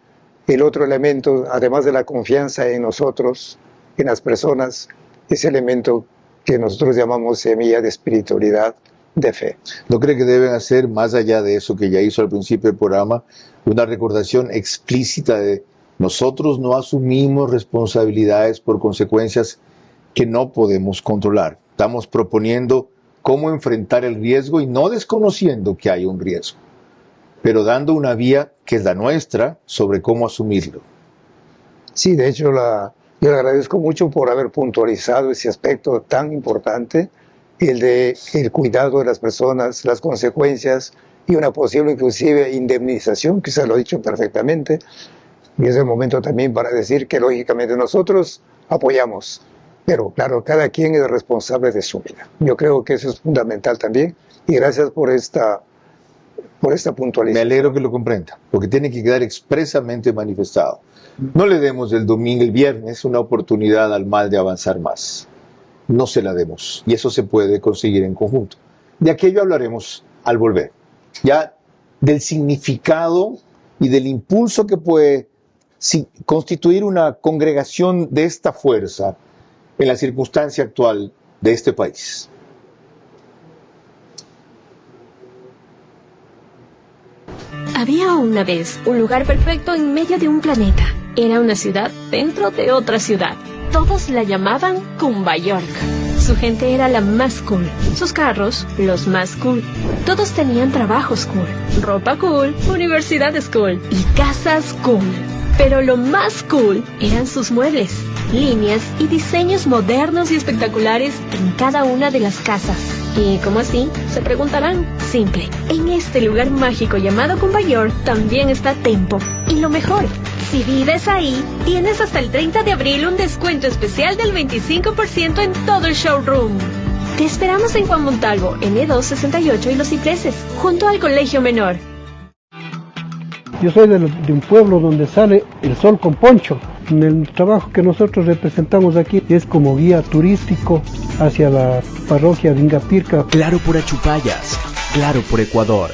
el otro elemento, además de la confianza en nosotros, en las personas, ese elemento que nosotros llamamos semilla de espiritualidad, de fe. ¿No cree que deben hacer, más allá de eso que ya hizo al principio del programa, una recordación explícita de nosotros no asumimos responsabilidades por consecuencias que no podemos controlar? Estamos proponiendo cómo enfrentar el riesgo y no desconociendo que hay un riesgo, pero dando una vía que es la nuestra sobre cómo asumirlo. Sí, de hecho, yo le agradezco mucho por haber puntualizado ese aspecto tan importante, el cuidado de las personas, las consecuencias y una posible inclusive indemnización, quizás lo he dicho perfectamente, y es el momento también para decir que lógicamente nosotros apoyamos, pero claro, cada quien es responsable de su vida. Yo creo que eso es fundamental también, y gracias por esta puntualización. Me alegro que lo comprenda, porque tiene que quedar expresamente manifestado. No le demos el viernes, una oportunidad al mal de avanzar más. No se la demos, y eso se puede conseguir en conjunto. De aquello hablaremos al volver, ya del significado y del impulso que puede constituir una congregación de esta fuerza en la circunstancia actual de este país. Había una vez un lugar perfecto en medio de un planeta. Era una ciudad dentro de otra ciudad. Todos la llamaban Cumba York. Su gente era la más cool, sus carros los más cool. Todos tenían trabajos cool, ropa cool, universidades cool y casas cool. Pero lo más cool eran sus muebles, líneas y diseños modernos y espectaculares en cada una de las casas. ¿Y cómo así? Se preguntarán. Simple. En este lugar mágico llamado Cumba York también está Tempo. Y lo mejor, si vives ahí, tienes hasta el 30 de abril un descuento especial del 25% en todo el showroom. Te esperamos en Juan Montalvo, N268 y Los Cipreses, junto al Colegio Menor. Yo soy de un pueblo donde sale el sol con poncho. En el trabajo que nosotros representamos aquí es como guía turístico hacia la parroquia de Ingapirca. Claro por Achupayas, claro por Ecuador.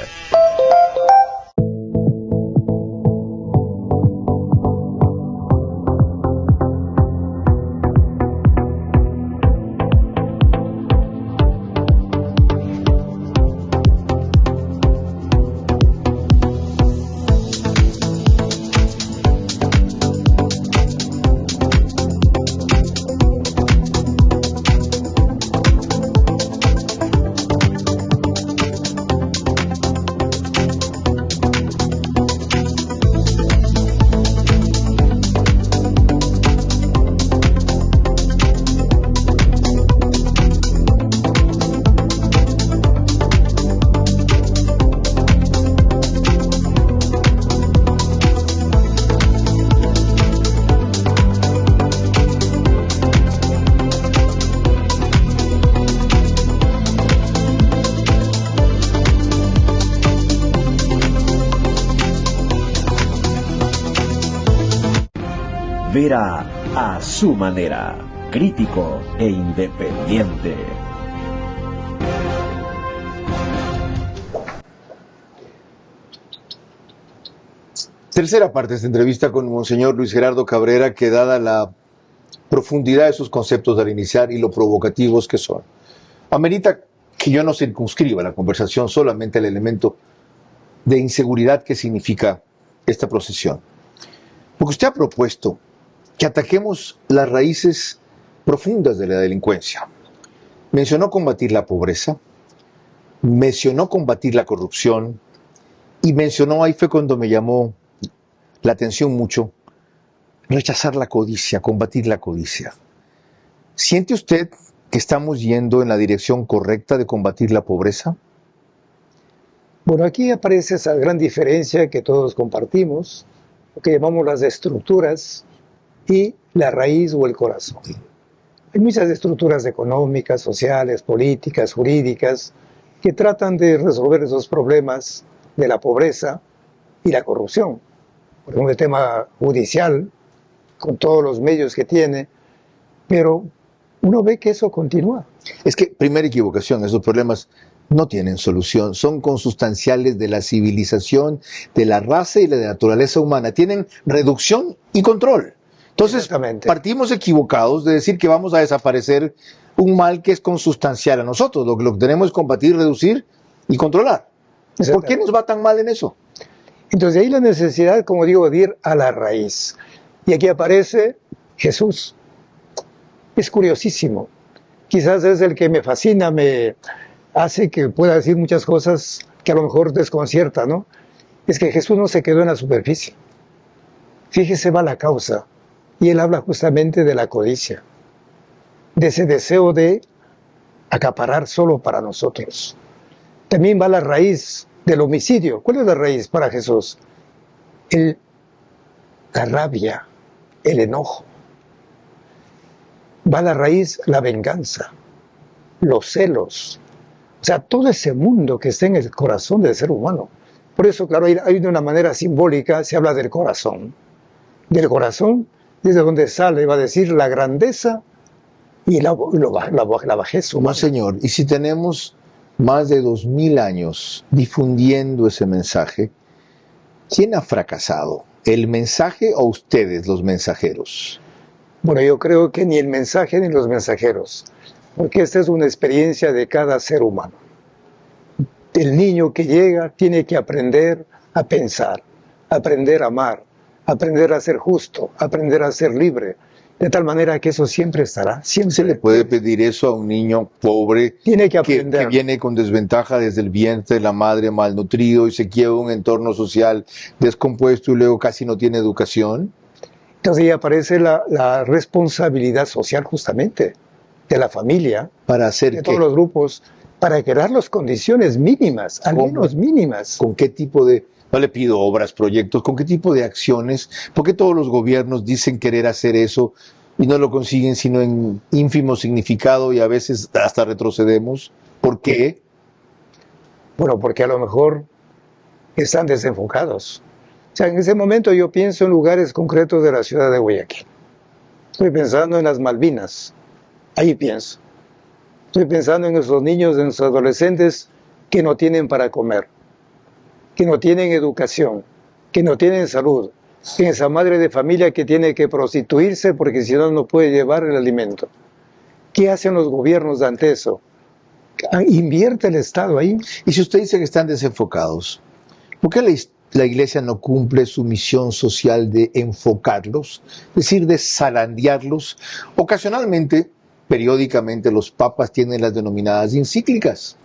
Vera a su manera, crítico e independiente. Tercera parte de esta entrevista con Monseñor Luis Gerardo Cabrera, que dada la profundidad de sus conceptos al iniciar y lo provocativos que son, amerita que yo no circunscriba la conversación solamente al elemento de inseguridad que significa esta procesión. Porque usted ha propuesto que ataquemos las raíces profundas de la delincuencia. Mencionó combatir la pobreza, mencionó combatir la corrupción y mencionó, ahí fue cuando me llamó la atención mucho, rechazar la codicia, combatir la codicia. ¿Siente usted que estamos yendo en la dirección correcta de combatir la pobreza? Bueno, aquí aparece esa gran diferencia que todos compartimos, lo que llamamos las estructuras y la raíz o el corazón. Hay muchas estructuras económicas, sociales, políticas, jurídicas, que tratan de resolver esos problemas de la pobreza y la corrupción. Por ejemplo, el tema judicial, con todos los medios que tiene, pero uno ve que eso continúa. Es que, primera equivocación, esos problemas no tienen solución, son consustanciales de la civilización, de la raza y de la naturaleza humana, tienen reducción y control. Entonces, partimos equivocados de decir que vamos a desaparecer un mal que es consustancial a nosotros, lo que tenemos es combatir, reducir y controlar. ¿Por qué nos va tan mal en eso? Entonces, ahí la necesidad, como digo, de ir a la raíz. Y aquí aparece Jesús. Es curiosísimo. Quizás es el que me fascina, me hace que pueda decir muchas cosas que a lo mejor desconcierta, ¿no? Es que Jesús no se quedó en la superficie. Fíjese, va la causa. Y él habla justamente de la codicia, de ese deseo de acaparar solo para nosotros. También va la raíz del homicidio. ¿Cuál es la raíz para Jesús? La rabia, el enojo. Va la raíz la venganza, los celos. O sea, todo ese mundo que está en el corazón del ser humano. Por eso, claro, hay de una manera simbólica, se habla del corazón. Del corazón, desde donde sale, va a decir, la grandeza y la bajeza humana. Señor, y si tenemos más de 2000 años difundiendo ese mensaje, ¿quién ha fracasado? ¿El mensaje o ustedes, los mensajeros? Bueno, yo creo que ni el mensaje ni los mensajeros, porque esta es una experiencia de cada ser humano. El niño que llega tiene que aprender a pensar, aprender a amar, aprender a ser justo, aprender a ser libre, de tal manera que eso siempre estará. Siempre se le puede pedir eso a un niño pobre tiene que aprender. Que viene con desventaja desde el vientre de la madre, malnutrido y se quiebra un entorno social descompuesto y luego casi no tiene educación. Entonces ahí aparece la responsabilidad social justamente de la familia, para hacer de todos los grupos, para crear las condiciones mínimas, al menos mínimas. ¿Con qué tipo de, no le pido obras, proyectos, con qué tipo de acciones? ¿Por qué todos los gobiernos dicen querer hacer eso y no lo consiguen sino en ínfimo significado y a veces hasta retrocedemos? ¿Por qué? Bueno, porque a lo mejor están desenfocados. O sea, en ese momento yo pienso en lugares concretos de la ciudad de Guayaquil. Estoy pensando en las Malvinas. Ahí pienso. Estoy pensando en esos niños, en esos adolescentes que no tienen para comer, que no tienen educación, que no tienen salud, en esa madre de familia que tiene que prostituirse porque si no, no puede llevar el alimento. ¿Qué hacen los gobiernos ante eso? ¿Invierte el Estado ahí? Y si usted dice que están desenfocados, ¿por qué la Iglesia no cumple su misión social de enfocarlos, es decir, de zarandearlos? Ocasionalmente, periódicamente, los papas tienen las denominadas encíclicas.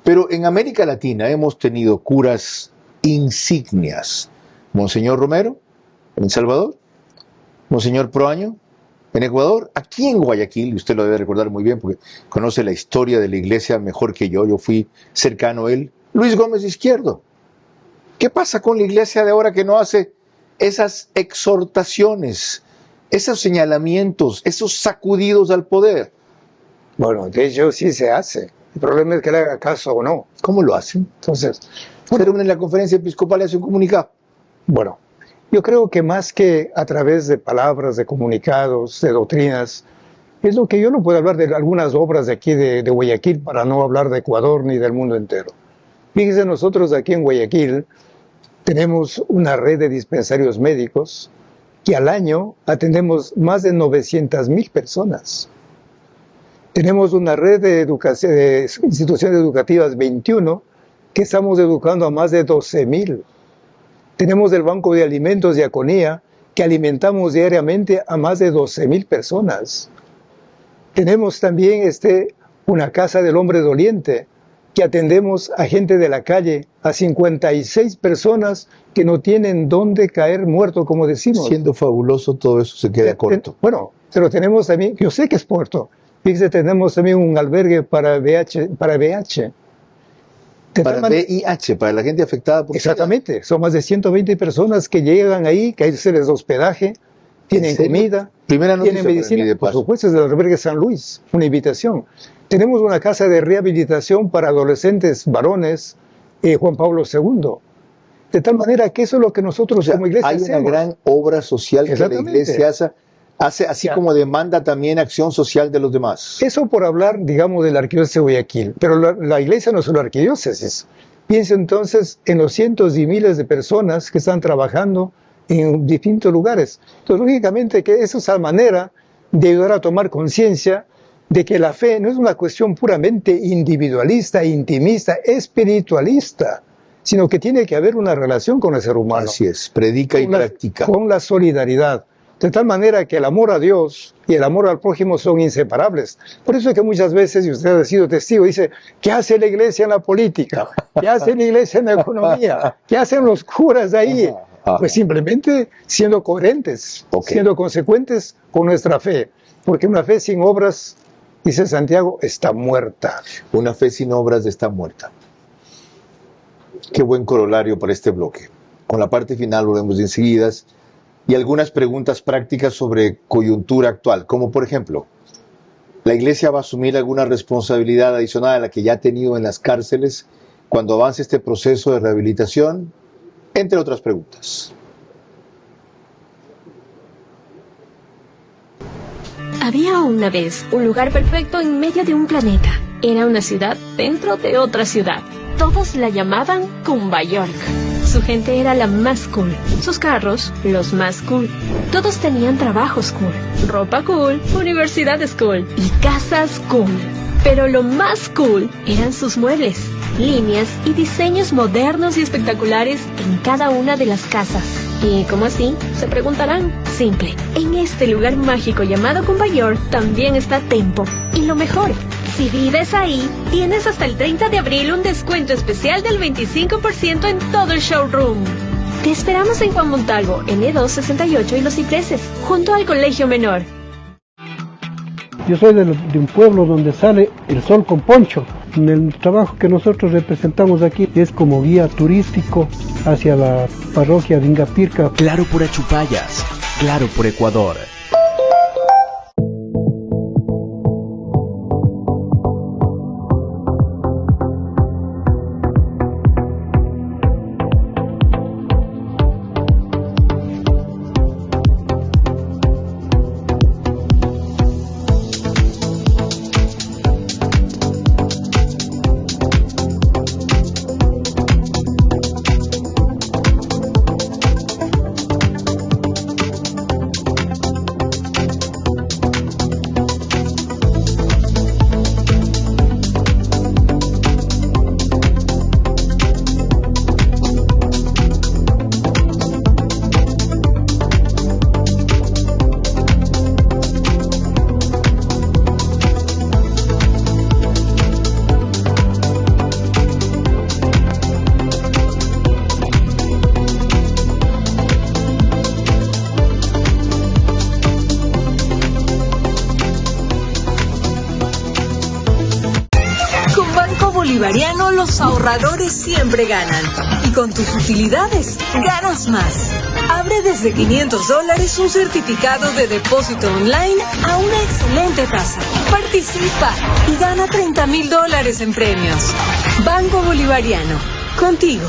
Pero en América Latina hemos tenido curas insignias. Monseñor Romero, en El Salvador. Monseñor Proaño, en Ecuador. Aquí en Guayaquil, y usted lo debe recordar muy bien porque conoce la historia de la iglesia mejor que yo fui cercano a él. Luis Gómez Izquierdo. ¿Qué pasa con la iglesia de ahora que no hace esas exhortaciones, esos señalamientos, esos sacudidos al poder? Bueno, de hecho sí se hace. El problema es que le haga caso o no. ¿Cómo lo hacen? Entonces, se reúnen en la conferencia episcopal y hacen un comunicado. Bueno, yo creo que más que a través de palabras, de comunicados, de doctrinas, es lo que yo no puedo hablar de algunas obras de aquí de Guayaquil para no hablar de Ecuador ni del mundo entero. Fíjense, nosotros aquí en Guayaquil Tenemos una red de dispensarios médicos que al año atendemos más de 900,000 personas. Tenemos una red de instituciones educativas 21 que estamos educando a más de 12,000. Tenemos el Banco de Alimentos Diaconía que alimentamos diariamente a más de 12,000 personas. Tenemos también una casa del hombre doliente que atendemos a gente de la calle, a 56 personas que no tienen dónde caer muerto, como decimos. Siendo fabuloso, todo eso se queda corto. Bueno, pero tenemos también, yo sé que es corto, fíjese, tenemos también un albergue para VIH. Para VIH, para la gente afectada por Exactamente, son más de 120 personas que llegan ahí, que ahí se les da hospedaje, tienen comida, tienen medicina. Por supuesto, es del albergue San Luis, una invitación. Tenemos una casa de rehabilitación para adolescentes varones, Juan Pablo II. De tal manera que eso es lo que nosotros como iglesia hay hacemos. Una gran obra social que la iglesia hace así como demanda también acción social de los demás. Eso por hablar, digamos, de la arquidiócesis de Guayaquil. Pero la iglesia no es una arquidiócesis. Piensa entonces en los cientos y miles de personas que están trabajando en distintos lugares. Entonces, lógicamente, que esa es la manera de ayudar a tomar conciencia de que la fe no es una cuestión puramente individualista, intimista, espiritualista, sino que tiene que haber una relación con el ser humano. Así es, predica y practica. Con la solidaridad. De tal manera que el amor a Dios y el amor al prójimo son inseparables. Por eso es que muchas veces, y usted ha sido testigo, dice, ¿qué hace la iglesia en la política? ¿Qué hace la iglesia en la economía? ¿Qué hacen los curas ahí? Pues simplemente siendo coherentes, siendo consecuentes con nuestra fe. Porque una fe sin obras, dice Santiago, está muerta. Una fe sin obras está muerta. Qué buen corolario para este bloque. Con la parte final volvemos de enseguida. Y algunas preguntas prácticas sobre coyuntura actual, como por ejemplo, ¿la Iglesia va a asumir alguna responsabilidad adicional a la que ya ha tenido en las cárceles cuando avance este proceso de rehabilitación? Entre otras preguntas. Había una vez un lugar perfecto en medio de un planeta. Era una ciudad dentro de otra ciudad. Todos la llamaban Cumba York. Su gente era la más cool, sus carros los más cool. Todos tenían trabajos cool, ropa cool, universidades cool y casas cool. Pero lo más cool eran sus muebles, líneas y diseños modernos y espectaculares en cada una de las casas. ¿Y cómo así? Se preguntarán. Simple. En este lugar mágico llamado Cumba York también está Tempo. Y lo mejor, si vives ahí, tienes hasta el 30 de abril un descuento especial del 25% en todo el showroom. Te esperamos en Juan Montalvo, N268 y Los Cipreses, junto al Colegio Menor. Yo soy de un pueblo donde sale el sol con poncho. El trabajo que nosotros representamos aquí es como guía turístico hacia la parroquia de Ingapirca. Claro por Achupayas, claro por Ecuador. Bolivariano, los ahorradores siempre ganan. Y con tus utilidades, ganas más. Abre desde $500 un certificado de depósito online a una excelente tasa. Participa y gana $30,000 en premios. Banco Bolivariano, contigo.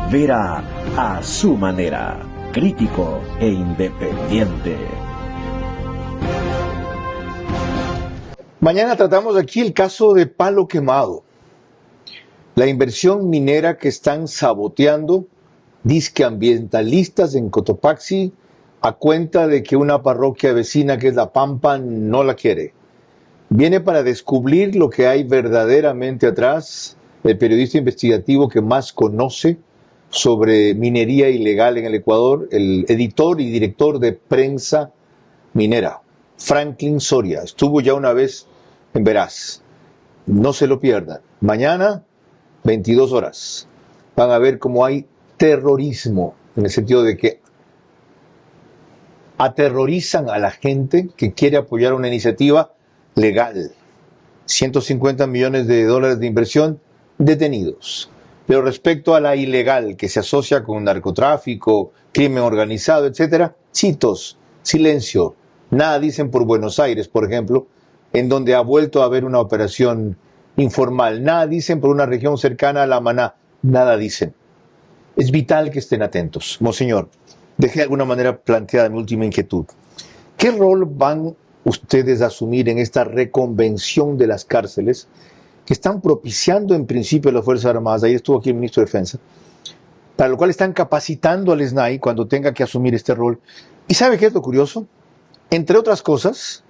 Vera a su manera, crítico e independiente. Mañana tratamos aquí el caso de Palo Quemado. La inversión minera que están saboteando, disque ambientalistas en Cotopaxi, a cuenta de que una parroquia vecina que es La Pampa no la quiere. Viene para descubrir lo que hay verdaderamente atrás, el periodista investigativo que más conoce sobre minería ilegal en el Ecuador, el editor y director de Prensa Minera, Franklin Soria. Estuvo ya una vez en Veraz. No se lo pierdan. Mañana, 22 horas. Van a ver cómo hay terrorismo, en el sentido de que aterrorizan a la gente que quiere apoyar una iniciativa legal. 150 millones de dólares de inversión, detenidos. Pero respecto a la ilegal, que se asocia con narcotráfico, crimen organizado, etcétera, chitos, silencio. Nada dicen por Buenos Aires, por ejemplo, en donde ha vuelto a haber una operación informal. Nada dicen por una región cercana a La Maná. Nada dicen. Es vital que estén atentos. Monseñor, dejé de alguna manera planteada mi última inquietud. ¿Qué rol van ustedes a asumir en esta reconvención de las cárceles que están propiciando en principio las Fuerzas Armadas? Ahí estuvo aquí el ministro de Defensa, para lo cual están capacitando al SNAI cuando tenga que asumir este rol. ¿Y sabe qué es lo curioso? Entre otras cosas,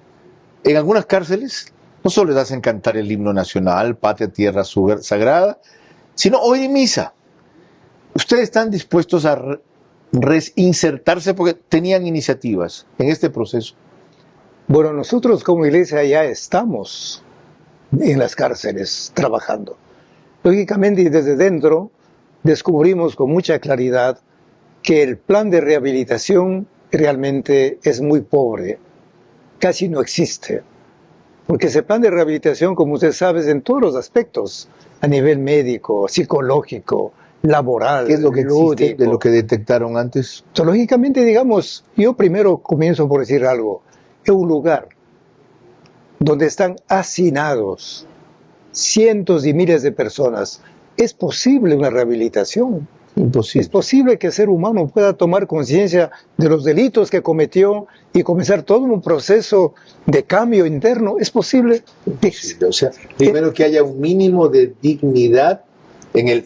en algunas cárceles no solo les hacen cantar el himno nacional, Patria, Tierra Sagrada, sino hoy misa. ¿Ustedes están dispuestos a reinsertarse porque tenían iniciativas en este proceso? Bueno, nosotros como iglesia ya estamos en las cárceles trabajando. Lógicamente, y desde dentro descubrimos con mucha claridad que el plan de rehabilitación realmente es muy pobre, casi no existe. Porque ese plan de rehabilitación, como usted sabe, es en todos los aspectos, a nivel médico, psicológico, laboral, ¿qué es lo que lúdico. existe de lo que detectaron antes? Entonces, lógicamente, digamos, yo primero comienzo por decir algo. Es un lugar donde están hacinados cientos y miles de personas. ¿Es posible una rehabilitación? Imposible. ¿Es posible que el ser humano pueda tomar conciencia de los delitos que cometió y comenzar todo un proceso de cambio interno? ¿Es posible? Imposible. O sea, primero que haya un mínimo de dignidad en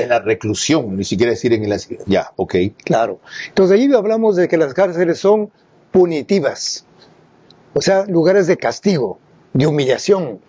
la reclusión, ni siquiera decir en el... Ya, ok. Claro. Entonces ahí hablamos de que las cárceles son punitivas, o sea, lugares de castigo, de humillación.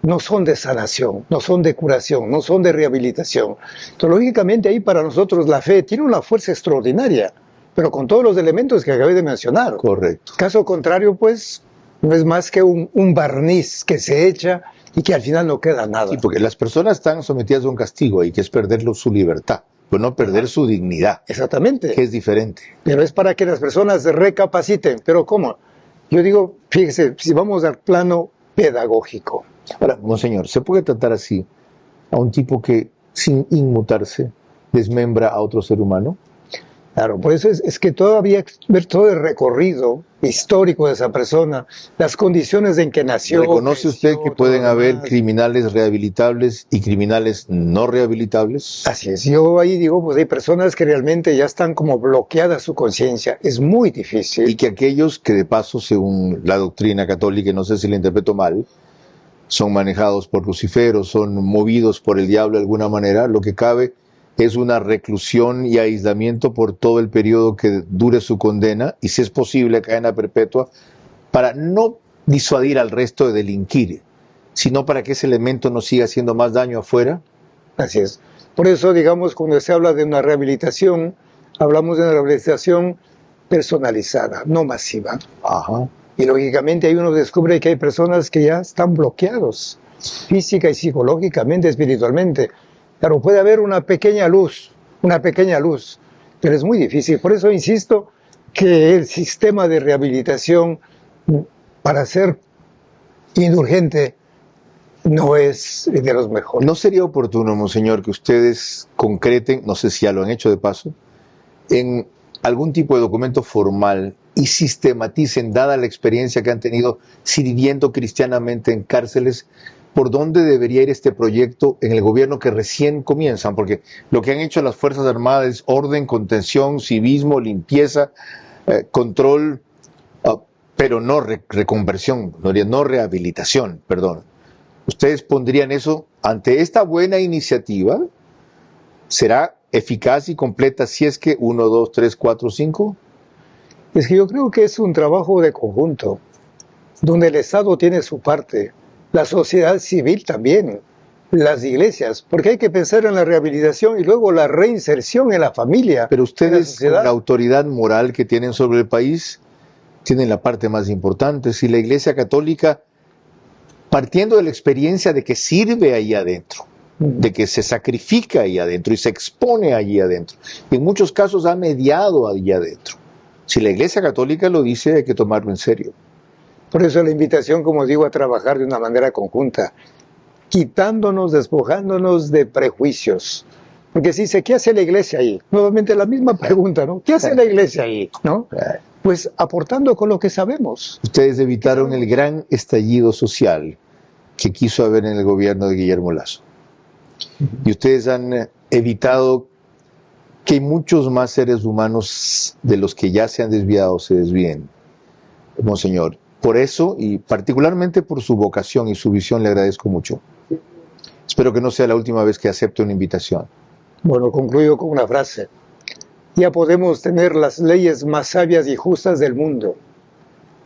No son de sanación, no son de curación, no son de rehabilitación. Entonces, lógicamente, ahí para nosotros la fe tiene una fuerza extraordinaria, pero con todos los elementos que acabé de mencionar. Correcto. Caso contrario, pues, no es más que un barniz que se echa y que al final no queda nada. Sí, porque las personas están sometidas a un castigo y que es perder su libertad, pues no perder su dignidad. Exactamente. Que es diferente. Pero es para que las personas recapaciten. ¿Pero cómo? Yo digo, fíjese, si vamos al plano pedagógico. Ahora, monseñor, ¿se puede tratar así a un tipo que, sin inmutarse, desmembra a otro ser humano? Claro, por eso es que todavía ver todo el recorrido histórico de esa persona, las condiciones en que nació. ¿Reconoce usted que pueden haber criminales rehabilitables y criminales no rehabilitables? Así es, yo ahí digo, pues hay personas que realmente ya están como bloqueadas su conciencia, es muy difícil. Y que aquellos que de paso, según la doctrina católica, y no sé si la interpreto mal, son manejados por Lucifer o son movidos por el diablo de alguna manera, lo que cabe es una reclusión y aislamiento por todo el periodo que dure su condena, y si es posible cadena perpetua, para no disuadir al resto de delinquir, sino para que ese elemento no siga haciendo más daño afuera. Así es. Por eso, digamos, cuando se habla de una rehabilitación, hablamos de una rehabilitación personalizada, no masiva. Ajá. Y lógicamente ahí uno descubre que hay personas que ya están bloqueados, física y psicológicamente, espiritualmente. Claro, puede haber una pequeña luz, pero es muy difícil. Por eso insisto que el sistema de rehabilitación para ser indulgente no es de los mejores. ¿No sería oportuno, monseñor, que ustedes concreten, no sé si ya lo han hecho de paso, en algún tipo de documento formal y sistematicen, dada la experiencia que han tenido sirviendo cristianamente en cárceles, por dónde debería ir este proyecto en el gobierno que recién comienzan? Porque lo que han hecho las Fuerzas Armadas es orden, contención, civismo, limpieza, control, pero no reconversión, no rehabilitación, perdón. ¿Ustedes pondrían eso ante esta buena iniciativa? ¿Será eficaz y completa si es que 1, 2, 3, 4, 5? Es que yo creo que es un trabajo de conjunto, donde el Estado tiene su parte, la sociedad civil también, las iglesias, porque hay que pensar en la rehabilitación y luego la reinserción en la familia. Pero ustedes, con la autoridad moral que tienen sobre el país, tienen la parte más importante. Si la Iglesia Católica, partiendo de la experiencia de que sirve ahí adentro, de que se sacrifica ahí adentro y se expone allí adentro, y en muchos casos ha mediado allí adentro. Si la Iglesia Católica lo dice, hay que tomarlo en serio. Por eso la invitación, como digo, a trabajar de una manera conjunta, quitándonos, despojándonos de prejuicios. Porque si dice, ¿qué hace la Iglesia ahí? Nuevamente la misma pregunta, ¿no? ¿Qué hace la Iglesia ahí? ¿No? Pues aportando con lo que sabemos. Ustedes evitaron el gran estallido social que quiso haber en el gobierno de Guillermo Lasso. Y ustedes han evitado que muchos más seres humanos de los que ya se han desviado se desvíen. Monseñor, por eso y particularmente por su vocación y su visión le agradezco mucho. Espero que no sea la última vez que acepte una invitación. Bueno, concluyo con una frase. Ya podemos tener las leyes más sabias y justas del mundo,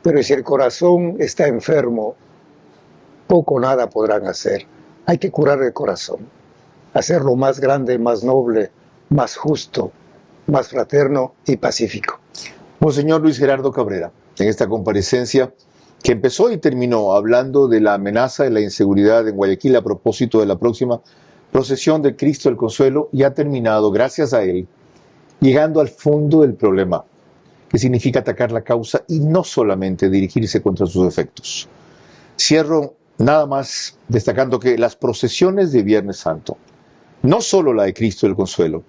pero si el corazón está enfermo, poco o nada podrán hacer. Hay que curar el corazón, hacerlo más grande, más noble, más justo, más fraterno y pacífico. Monseñor Luis Gerardo Cabrera, en esta comparecencia que empezó y terminó hablando de la amenaza de la inseguridad en Guayaquil a propósito de la próxima procesión del Cristo del Consuelo, y ha terminado, gracias a él, llegando al fondo del problema, que significa atacar la causa y no solamente dirigirse contra sus efectos. Cierro nada más destacando que las procesiones de Viernes Santo, no solo la de Cristo del Consuelo,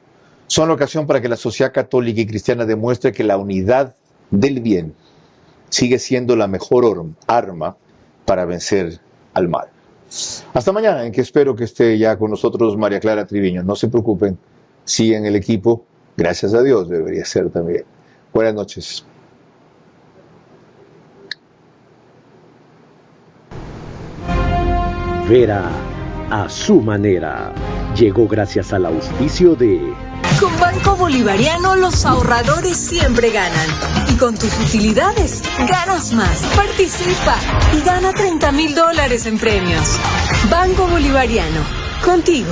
son la ocasión para que la sociedad católica y cristiana demuestre que la unidad del bien sigue siendo la mejor arma para vencer al mal. Hasta mañana, en que espero que esté ya con nosotros María Clara Triviño. No se preocupen, siguen el equipo, gracias a Dios debería ser también. Buenas noches. Vera a su manera. Llegó gracias al auspicio de... Con Banco Bolivariano los ahorradores siempre ganan. Y con tus utilidades, ganas más. Participa y gana $30,000 en premios. Banco Bolivariano, contigo.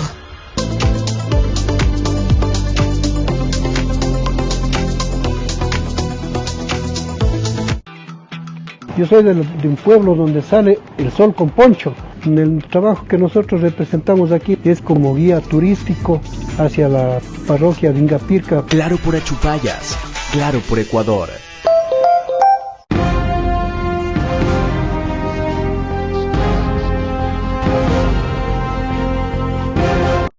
Yo soy de un pueblo donde sale el sol con poncho. El trabajo que nosotros representamos aquí es como guía turístico hacia la parroquia de Ingapirca. Claro por Achupayas, claro por Ecuador.